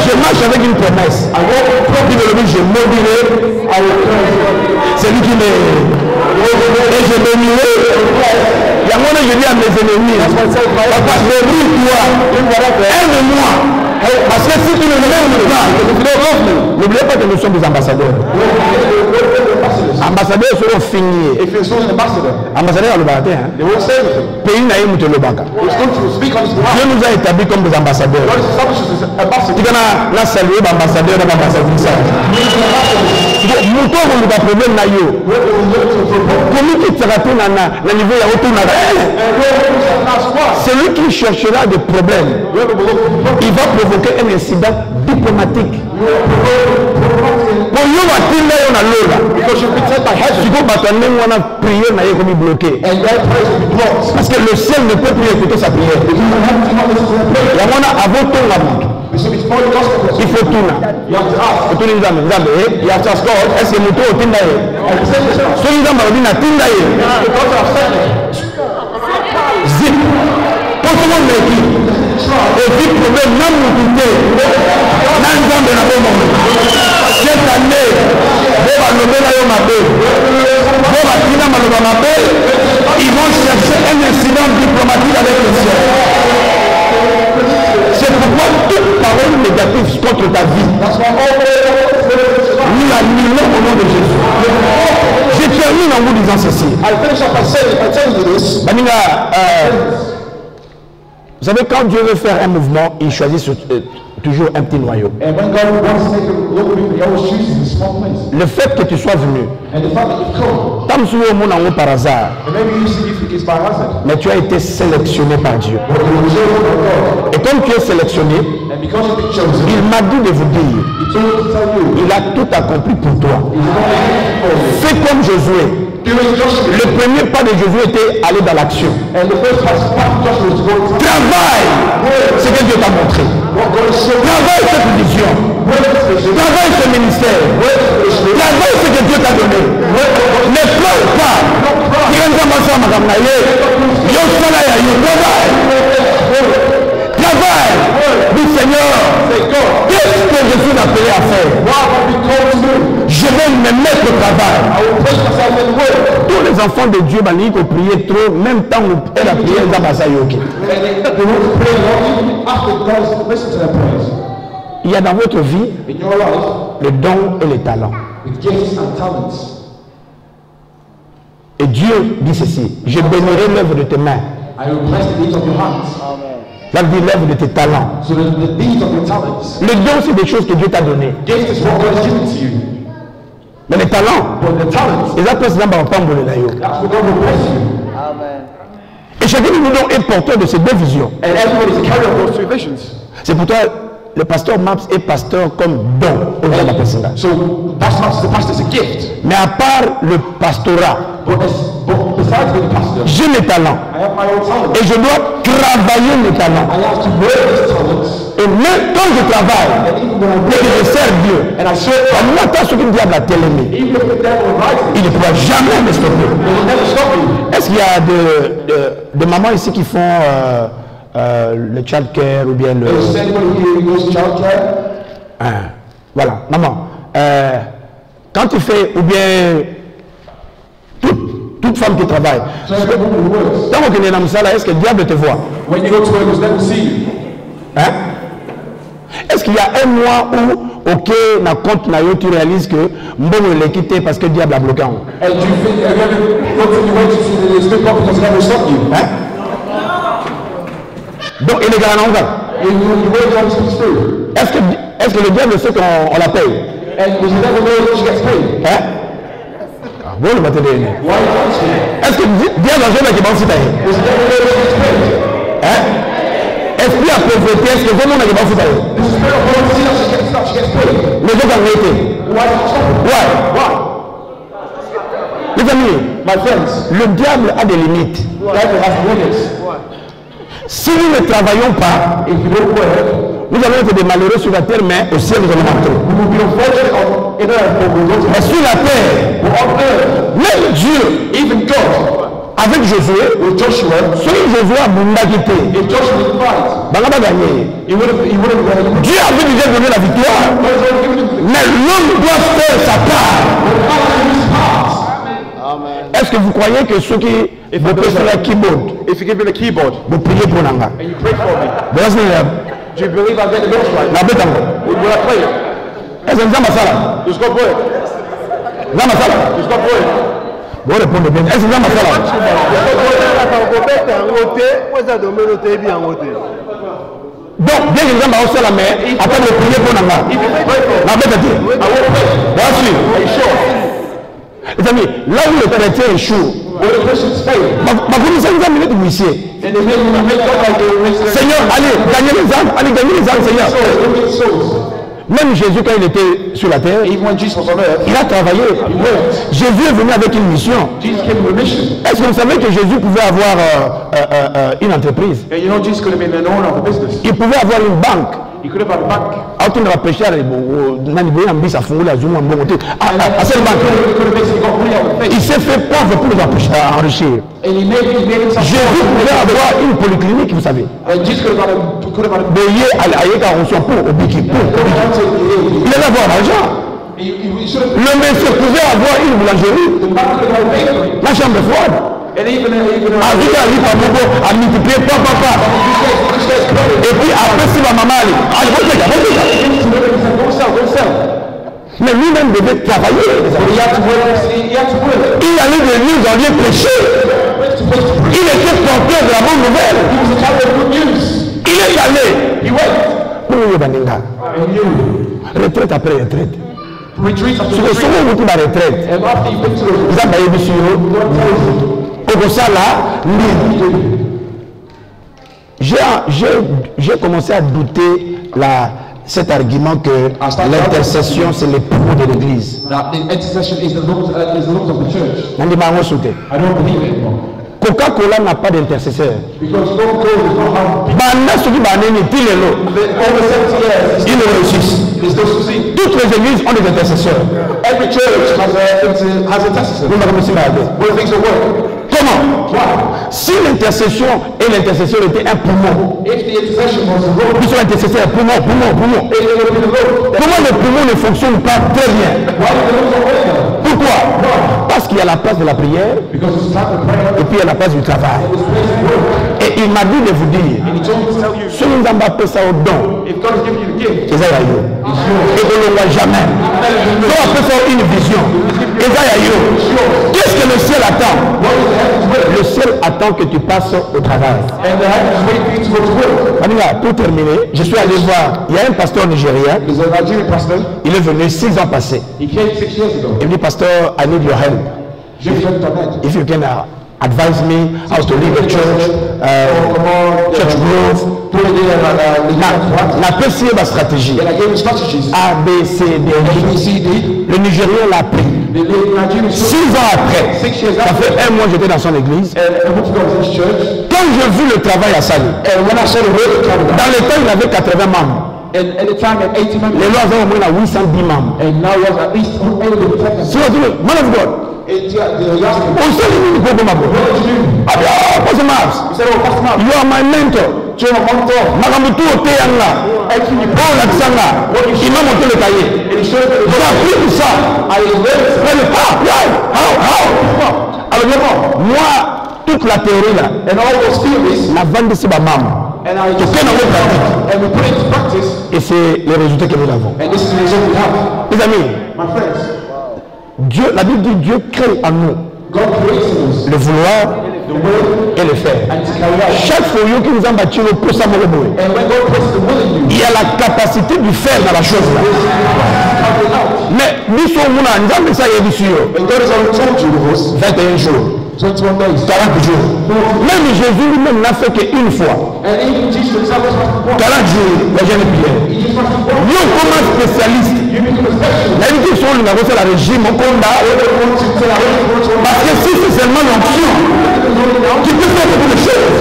je marche avec une promesse. Je m'obligerai, c'est lui qui me... Et je m'aimerai. Il y a moi je dis à mes ennemis, papa, débrouille-toi, aime-moi. Parce que si tu ne m'aimes pas, n'oubliez pas que nous sommes des ambassadeurs. Ambassadeurs seront finis. Ambassadeurs à l'Obaka. Pays n'a eu le Baka. Dieu nous a établis comme des ambassadeurs. Tu as salué l'ambassadeur de l'ambassadeur. Nous avons un problème. Comment tu te racontes à niveau de celui qui cherchera des problèmes, il va provoquer un incident diplomatique. Pour nous, parce que le ciel ne peut plus écouter sa prière. Il faut tout. Est-ce que nous zip. Pour tout le monde l'équipe. Et puis problème, non nous cette année, ils vont chercher un incident diplomatique avec le ciel. C'est pourquoi toute parole négative contre ta vie, nous annulons au nom de Jésus. Je termine en vous disant ceci. Baninga, vous savez, quand Dieu veut faire un mouvement, il choisit toujours un petit noyau. Le fait que tu sois venu, par hasard, mais tu as été sélectionné par Dieu. Et comme tu es sélectionné, il m'a dit de vous dire, il a tout accompli pour toi. Fais comme Josué. Le premier pas de Josué était aller dans l'action. Travaille ce que Dieu t'a montré. Travaille cette vision. Travaille ce ministère. Travaille ce que Dieu t'a donné. Ne pleure pas. Travaille. Dis Seigneur, qu'est-ce que je suis appelé à faire? Je vais me mettre au travail. Tous les enfants de Dieu, ils ont prié trop, même temps où elle a prié, ils ont passé yoki. Il y a dans votre vie les dons et les talents. Et Dieu dit ceci, je bénirai l'œuvre de tes mains. Ça veut dire l'œuvre de tes talents. Le don, c'est des choses que Dieu t'a données. Mais les talents, les appels d'abord pas me le. Et chacun de nous est porteur de ces deux visions. C'est pour toi, le pasteur Maps est pasteur comme don au niveau de la personne. Mais à part le pastorat, j'ai mes talents. Et je dois travailler mes talents. Et même quand je travaille, et que je sers Dieu, on attend ce que le diable a tellement. Il ne pourra jamais me stopper. Est-ce qu'il y a des mamans ici qui font le child care ou bien le... Voilà, maman. Quand tu fais, ou bien toute femme qui travaille, tant que tu es dans le salle, est-ce que le diable te voit? Hein? Est-ce qu'il y a un mois où, ok, na compte na yo, tu réalises que Mbongo l'a quitté parce que le diable a bloqué en haut? Hein? Donc il est grand en Est-ce que le diable sait qu'on la paye? Hein? Bon, le matin dernier. Est-ce que le diable a joué avec les banques citoyennes? Hein? Est-ce qu'il y a pauvreté? Est-ce que le monde a les banques citoyennes? Les autres ont été. Ouais. Les amis, my friends, le diable a des limites. Si nous ne travaillons pas, nous allons être des malheureux sur la terre, mais au ciel nous allons entrer. Mais sur la terre, même Dieu, avec Josué, celui Josué a bundagité. Dieu avait déjà donné la victoire, mais l'homme doit faire sa part. Est-ce que vous croyez que ceux qui vous prêtent sur la keyboard, vous priez pour Nanga? And you pray for me. Do you believe I'll get the notes right? Will I play it? Est-ce que Just go play it. Just go play it. Bon, répondez bien. Est-ce que vous avez donc, bien que nous avons aussi la main, après de prier pour Nanga. Voici. Les amis, là où le chrétien échoue, Seigneur, allez, gagnez les âmes, Seigneur. Même Jésus, quand il était sur la terre, il a travaillé. Jésus est venu avec une mission. Est-ce que vous savez que Jésus pouvait avoir une entreprise? Il pouvait avoir une banque. Il s'est fait pauvre pour nous enrichir. Jésus pouvait avoir une polyclinique, vous savez. Il allait avoir l'argent. Le monsieur pouvait avoir une boulangerie, la chambre froide. À multiplier, papa. Et puis après, si ma maman allait. Mais lui-même devait travailler. Il allait de lieu en lieu prêcher. Il était porteur de la bonne nouvelle. Il est allé. Retraite après retraite. Sur le sommet où tu vas retraite. Vous avez vu sur au ça là, j'ai commencé à douter cet argument que l'intercession c'est les poumons de l'église. Coca-Cola n'a pas d'intercesseur. Ils le réussissent. Toutes les églises ont des intercesseurs. Every church has intercessors. Comment? Si l'intercession et l'intercession étaient un poumon, ils sont intercesseurs, poumon. Comment le poumon ne fonctionne pas très bien? Pourquoi? Parce qu'il y a la place de la prière et puis il y a la place du travail. Et il m'a dit de vous dire, si nous avons appelé ça au don, c'est ça et on ne le voit jamais. Si on appelle ça une vision, qu'est-ce que le ciel attend? Le ciel attend que tu passes au travail. Pour terminer, je suis allé voir, il y a un pasteur nigérien, il est venu 6 ans passés. Il me dit, pasteur, I need your help. If you can advise me how to lead a church, church growth, la PCE ma stratégie. A, B, C, D. Le Nigérien l'a pris. 6 ans après, ça fait 1 mois que j'étais dans son église. Quand j'ai vu le travail à Sali, dans le temps il avait 80 membres. Les lois ont au moins 810 membres. Man of God. On sait you are my mentor. Magamutu Oteanga. Oh Laksanga. Il m'a monté le cahier. J'ai appris tout ça. Alors moi, toute la théorie là, la vente de ces membres. Et c'est le résultat que nous avons. Les amis, Dieu, la Bible dit Dieu crée en nous le vouloir et le faire. Chaque fois que nous avons bâti le pouce à il y a la capacité de faire dans la chose là. Mais nous sommes là, nous avons ça 21 jours. 40 jours. Même Jésus lui-même n'a fait qu'une fois. 40 jours, la jeune prière. Nous, comme spécialistes, la vie qui sont là, c'est la régime, au combat. Parce que si c'est seulement l'onction, tu peux faire beaucoup de choses.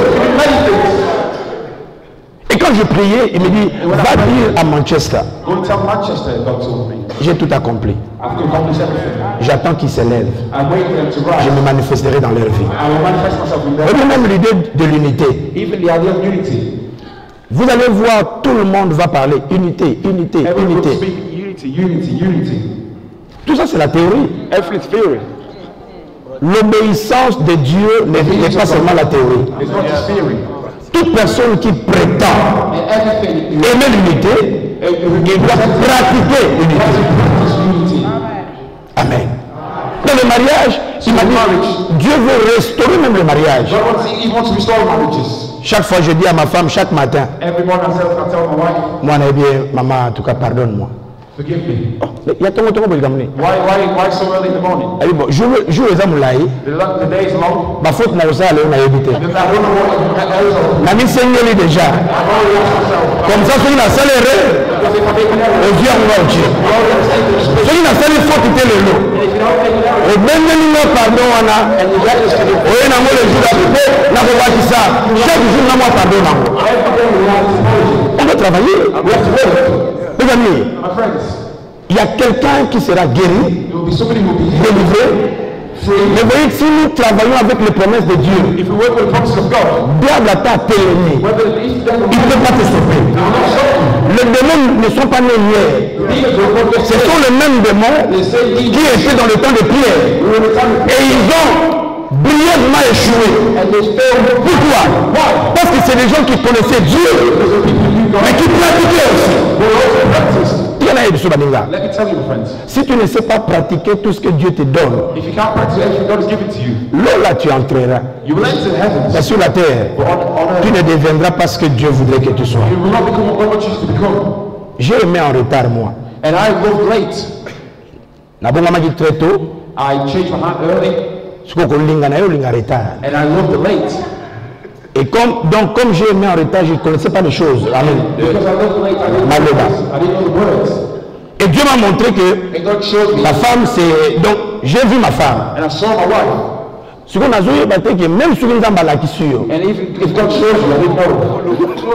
Et quand je priais, il me dit, va dire à Manchester. J'ai tout accompli. J'attends qu'ils s'élèvent. Je me manifesterai dans leur vie. Et même l'idée de l'unité. Vous allez voir, tout le monde va parler unité. Tout ça, c'est la théorie. L'obéissance de Dieu n'est pas seulement la théorie. Toute personne qui prétend aimer l'unité, il doit pratiquer l'unité. Amen. Dans le mariage, il m'a dit, Dieu veut restaurer même le mariage. Chaque fois, je dis à ma femme, chaque matin, moi, maman, en tout cas, pardonne-moi. Forgive me. Il y a ton pour le gamener. Why so early in the morning? Je veux les amoulaï. The day is long. Ma faute n'a pas ça, on a évité. La mise est déjà. Comme ça, celui qui a saléré, on vient on va au Dieu. Celui qui a saléré, il faut quitter le lot. Et même nous, pardon, on a. On a le jour d'après, on a voir ça. Chaque jour, on a pardon. On doit travailler. Les amis, il y a quelqu'un qui sera guéri, délivré. Mais voyez, si nous travaillons avec les promesses de Dieu, diable a ta télé, il ne peut pas te stopper. Les démons ne sont pas nés hier. Ce sont les mêmes démons qui étaient dans le temps de prière. Et ils ont brièvement échoué. Pourquoi? Parce que c'est des gens qui connaissaient Dieu, mais qui pratiquaient aussi. Il y Let me tell you, friends. Si tu ne sais pas pratiquer tout ce que Dieu te donne, If you can't practice everything God has given to you, là tu entreras. You will enter heaven. Mais sur la terre, tu ne deviendras pas ce que Dieu voudrait que tu sois. You will not become what God wants you to become. J'ai aimé en retard, moi. And I moved late. Nabongamaki très tôt. I changed my mind early. And I loved it late. Et comme j'ai aimé en retard, je ne connaissais pas les choses. Amen. Because I loved it late, I didn't know the words. Et Dieu m'a montré que la femme, c'est... Donc, j'ai vu ma femme. And I saw my wife. Ce qu'on a vu, c'est que même si on a la sûr. And if God shows you, I didn't know.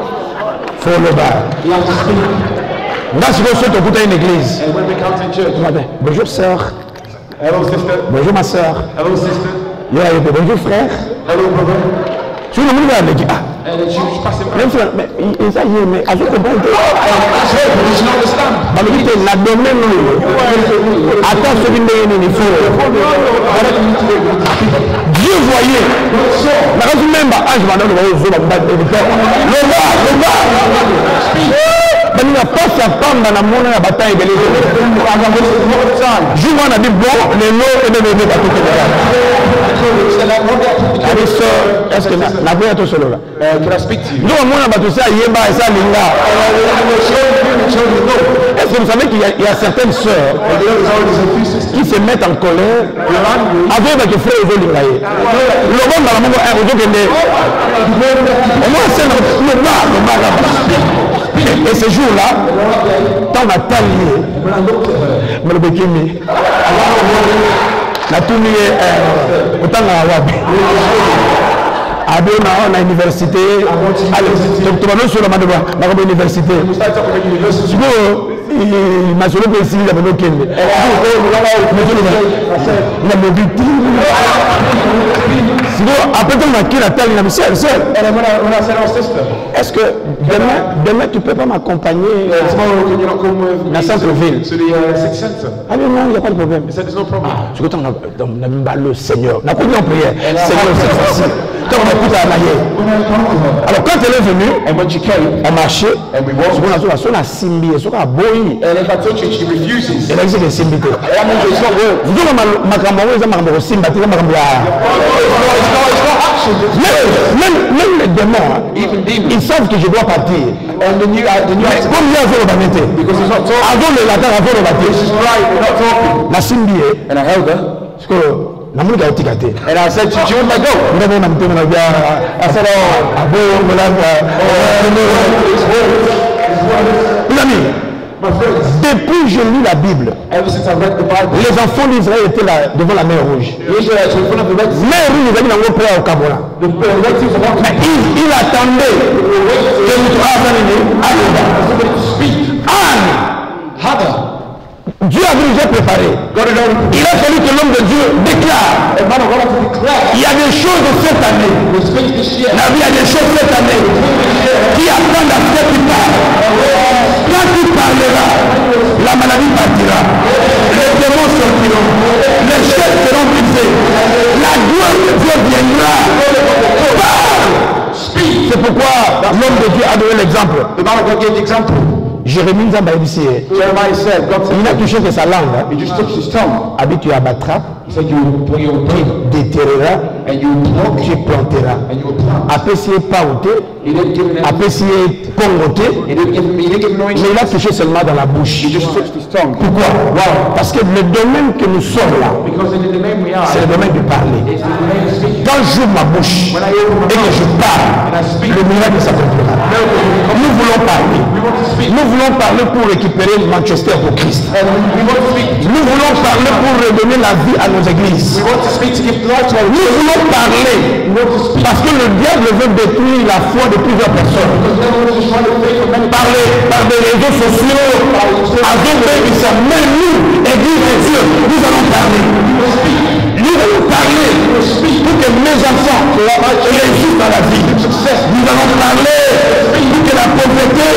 Faut le bar. You have to speak. Là, si vous êtes au une église. And when we come to church. Bonjour, sœur. Hello, sister. Bonjour, ma sœur. Hello, sister. Bonjour, frère. Hello, brother. Tu le monde va dire, and then she was passing by. Même si, mais ça y est, mais à ce que bon Dieu. Mais il dit, la domaine, attends ce qui il faut. Dieu voyait. La raison même, je m'en donne le il n'y a pas sa femme dans la monnaie à bataille de l'église. Je m'en ai dit, bon, les lots et les bébés à tout le est-ce que la voix est au solo là? Can I speak to you? Nous, on a battu ça, Yéba et ça, Linga. Est-ce que vous savez qu'il y a certaines sœurs qui se mettent en colère avec les frères et les Lingaï? Le bon dans la monnaie est aujourd'hui. Au moins, c'est le bar. Et ce jour-là, quand on a taillé, mais le béquimi, la tournée est autant à Wabi. On a université. Allez, donc tu vas nous sur la madame, la université. Il m'a sauvé ici, il a venu au Kenya. Il a mobilité. Sinon, après, on a qui la taille, il a mis seul. Est-ce que demain, tu ne peux pas m'accompagner dans le centre-ville? Ah non, il n'y a pas de problème. Je suis content, on a le Seigneur. On a connu en prière. Seigneur, c'est facile. Quand on écoute à Anaïe. Alors, quand elle est venue, on marchait, on a simbi, on a boyi. And if I touch it, she refuses. Elle a dit que c'est simbi. That means it's not good. Vous dites que ma camarade, c'est ma simba, c'est ma même les démons, ils savent que je dois partir. And the new comme il y a zéro vanité. Because it's not talking. Avant le latin, avant le baptême. This is right, we're not talking. La simbi. And I held her. Parce que la moule a été gâtée. And I said, she wouldn't let go. I said, depuis je lis la Bible, les enfants d'Israël étaient là devant la mer Rouge. Mer Rouge, ils avaient prêt au Kabola. Mais il attendait que nous Anne. Dieu avait déjà préparé. Il a fallu que l'homme de Dieu déclare. Il y a des choses cette année. La vie a des choses cette année qui attendent à ce que tu parles. Quand tu parleras, la maladie partira. Les démons sortiront. Les chefs seront brisés. La gloire de Dieu viendra. Parle. C'est pourquoi l'homme de Dieu a donné l'exemple. Jérémie Jeremiah said, il n'a touché que sa langue. He just touched his tongue. Habite, tu abattras, He said, you déterreras, and you pluck, tu planteras. and you plant. Après, s'il est paouté, He didn't give him après, s'il est congoté, He didn't give him no mais il a touché seulement dans la bouche. He just touched his tongue. Pourquoi? Parce que le domaine que nous sommes là, Because in the domain we are, c'est le domaine du parler. it's the domain of speaking. Quand j'ouvre ma bouche When I open my et que mouth je parle, and I speak, le miracle s'accomplira. Nous voulons parler. we want to speak. Nous voulons parler pour récupérer Manchester pour Christ. And we want to speak. Nous voulons parler pour redonner la vie à nos églises. We want to speak to give life to our Nous voulons parler We want to speak. parce que le diable veut détruire la foi de plusieurs personnes. Because the devil is just trying to take from many Par des réseaux sociaux, avec ça. Mais nous, Église de Dieu, nous allons parler. Nous allons parler pour que mes enfants réussissent dans la vie. Nous allons parler pour que la pauvreté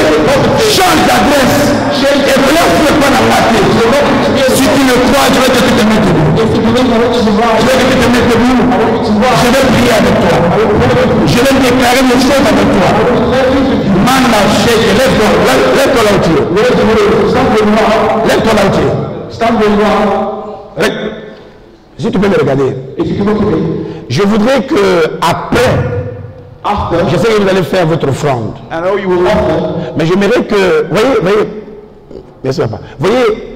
change d'adresse et place le point à moitié. Si tu le crois, je vais te mettre debout. Je vais te mettre debout. Je vais prier avec toi. Je vais déclarer les choses avec toi. Manda shake, let's go là où tu es. Lève-toi là où tu es. Stand where you are. Si tu peux me regarder. If you can look at me. Je voudrais que après, je sais que vous allez faire votre offrande. I know you will offer. Mais j'aimerais que, voyez, merci papa. Voyez,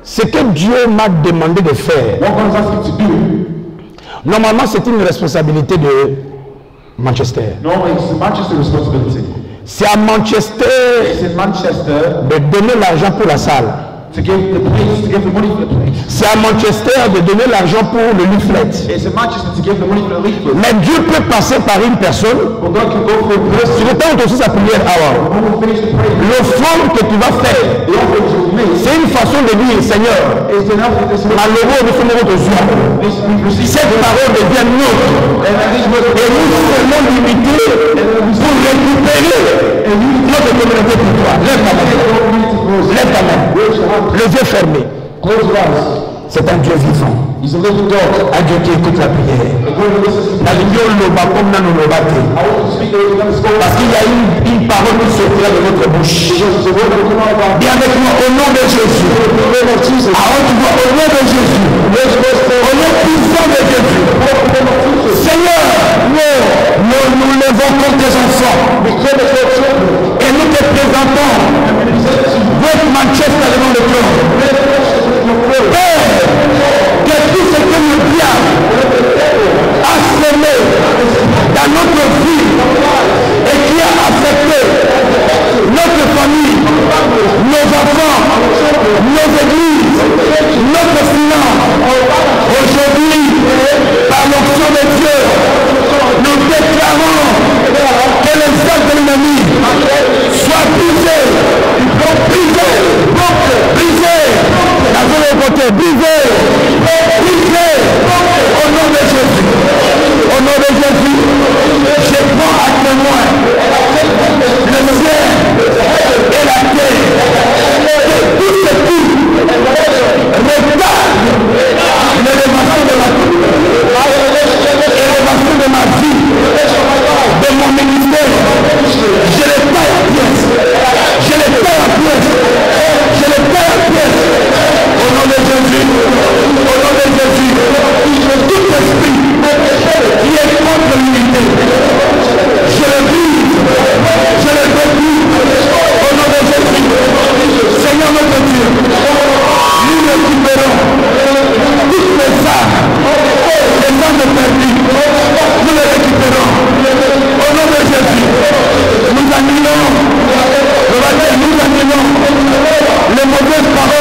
ce que Dieu m'a demandé de faire. What God has asked you to do. Normalement, c'est une responsabilité de Manchester. Normally, it's the Manchester responsibility. C'est à Manchester It's in Manchester de donner l'argent pour la salle. to give the place, to give the money for the place. C'est à Manchester de donner l'argent pour le leaflet. It's in Manchester to give the money for the leaflet. Mais Dieu peut passer par une personne. But God can go for a person. Tu le temps aussi sa prière. When we finish the prayer, L'offrande que tu vas faire, the offerings you will make c'est une façon de dire, Seigneur, is to help with this à l'euro, nous sommes notre joie. this we've received. Cette parole devient nôtre. And these words Et nous serons limités pour récupérer notre communauté pour toi. Lève ta main. Lève ta main. Les yeux fermés. C'est un Dieu vivant. He's a living God. Un Dieu qui écoute la prière. La lumière loba comme nous nous I want to speak the word of God. parce qu'il y a une parole qui sortira de notre bouche. Bien avec moi, au nom de Jésus. Alors tu vois, au nom de Jésus. Au nom puissant de Jésus. Seigneur, nous levons contre tes enfants. Et nous te présentons votre Manchester devant le trône. Père, que tout ce que le diable a semé dans notre vie et qui a affecté notre famille, nos enfants, nos églises, notre finance, aujourd'hui, par l'onction de Dieu, nous déclarons que les œuvres de l'ennemi soient brisées, dans le côté, brisées, au nom de Jésus. Au nom de Jésus, je prends à témoin le ciel et la terre, que tout ce qui regarde l'élévation de ma vie, l'élévation de ma vie, de mon ministère, je les taille à pièces, je les taille à pièces, je les taille à pièces, au nom de Jésus, au nom de Jésus, tout esprit qui est contre l'unité, je le brise, je le détruis, au nom de Jésus. Seigneur notre Dieu, nous récupérons toutes les armes perdus, nous les récupérons, au nom de Jésus. Nous annulons les mauvaises paroles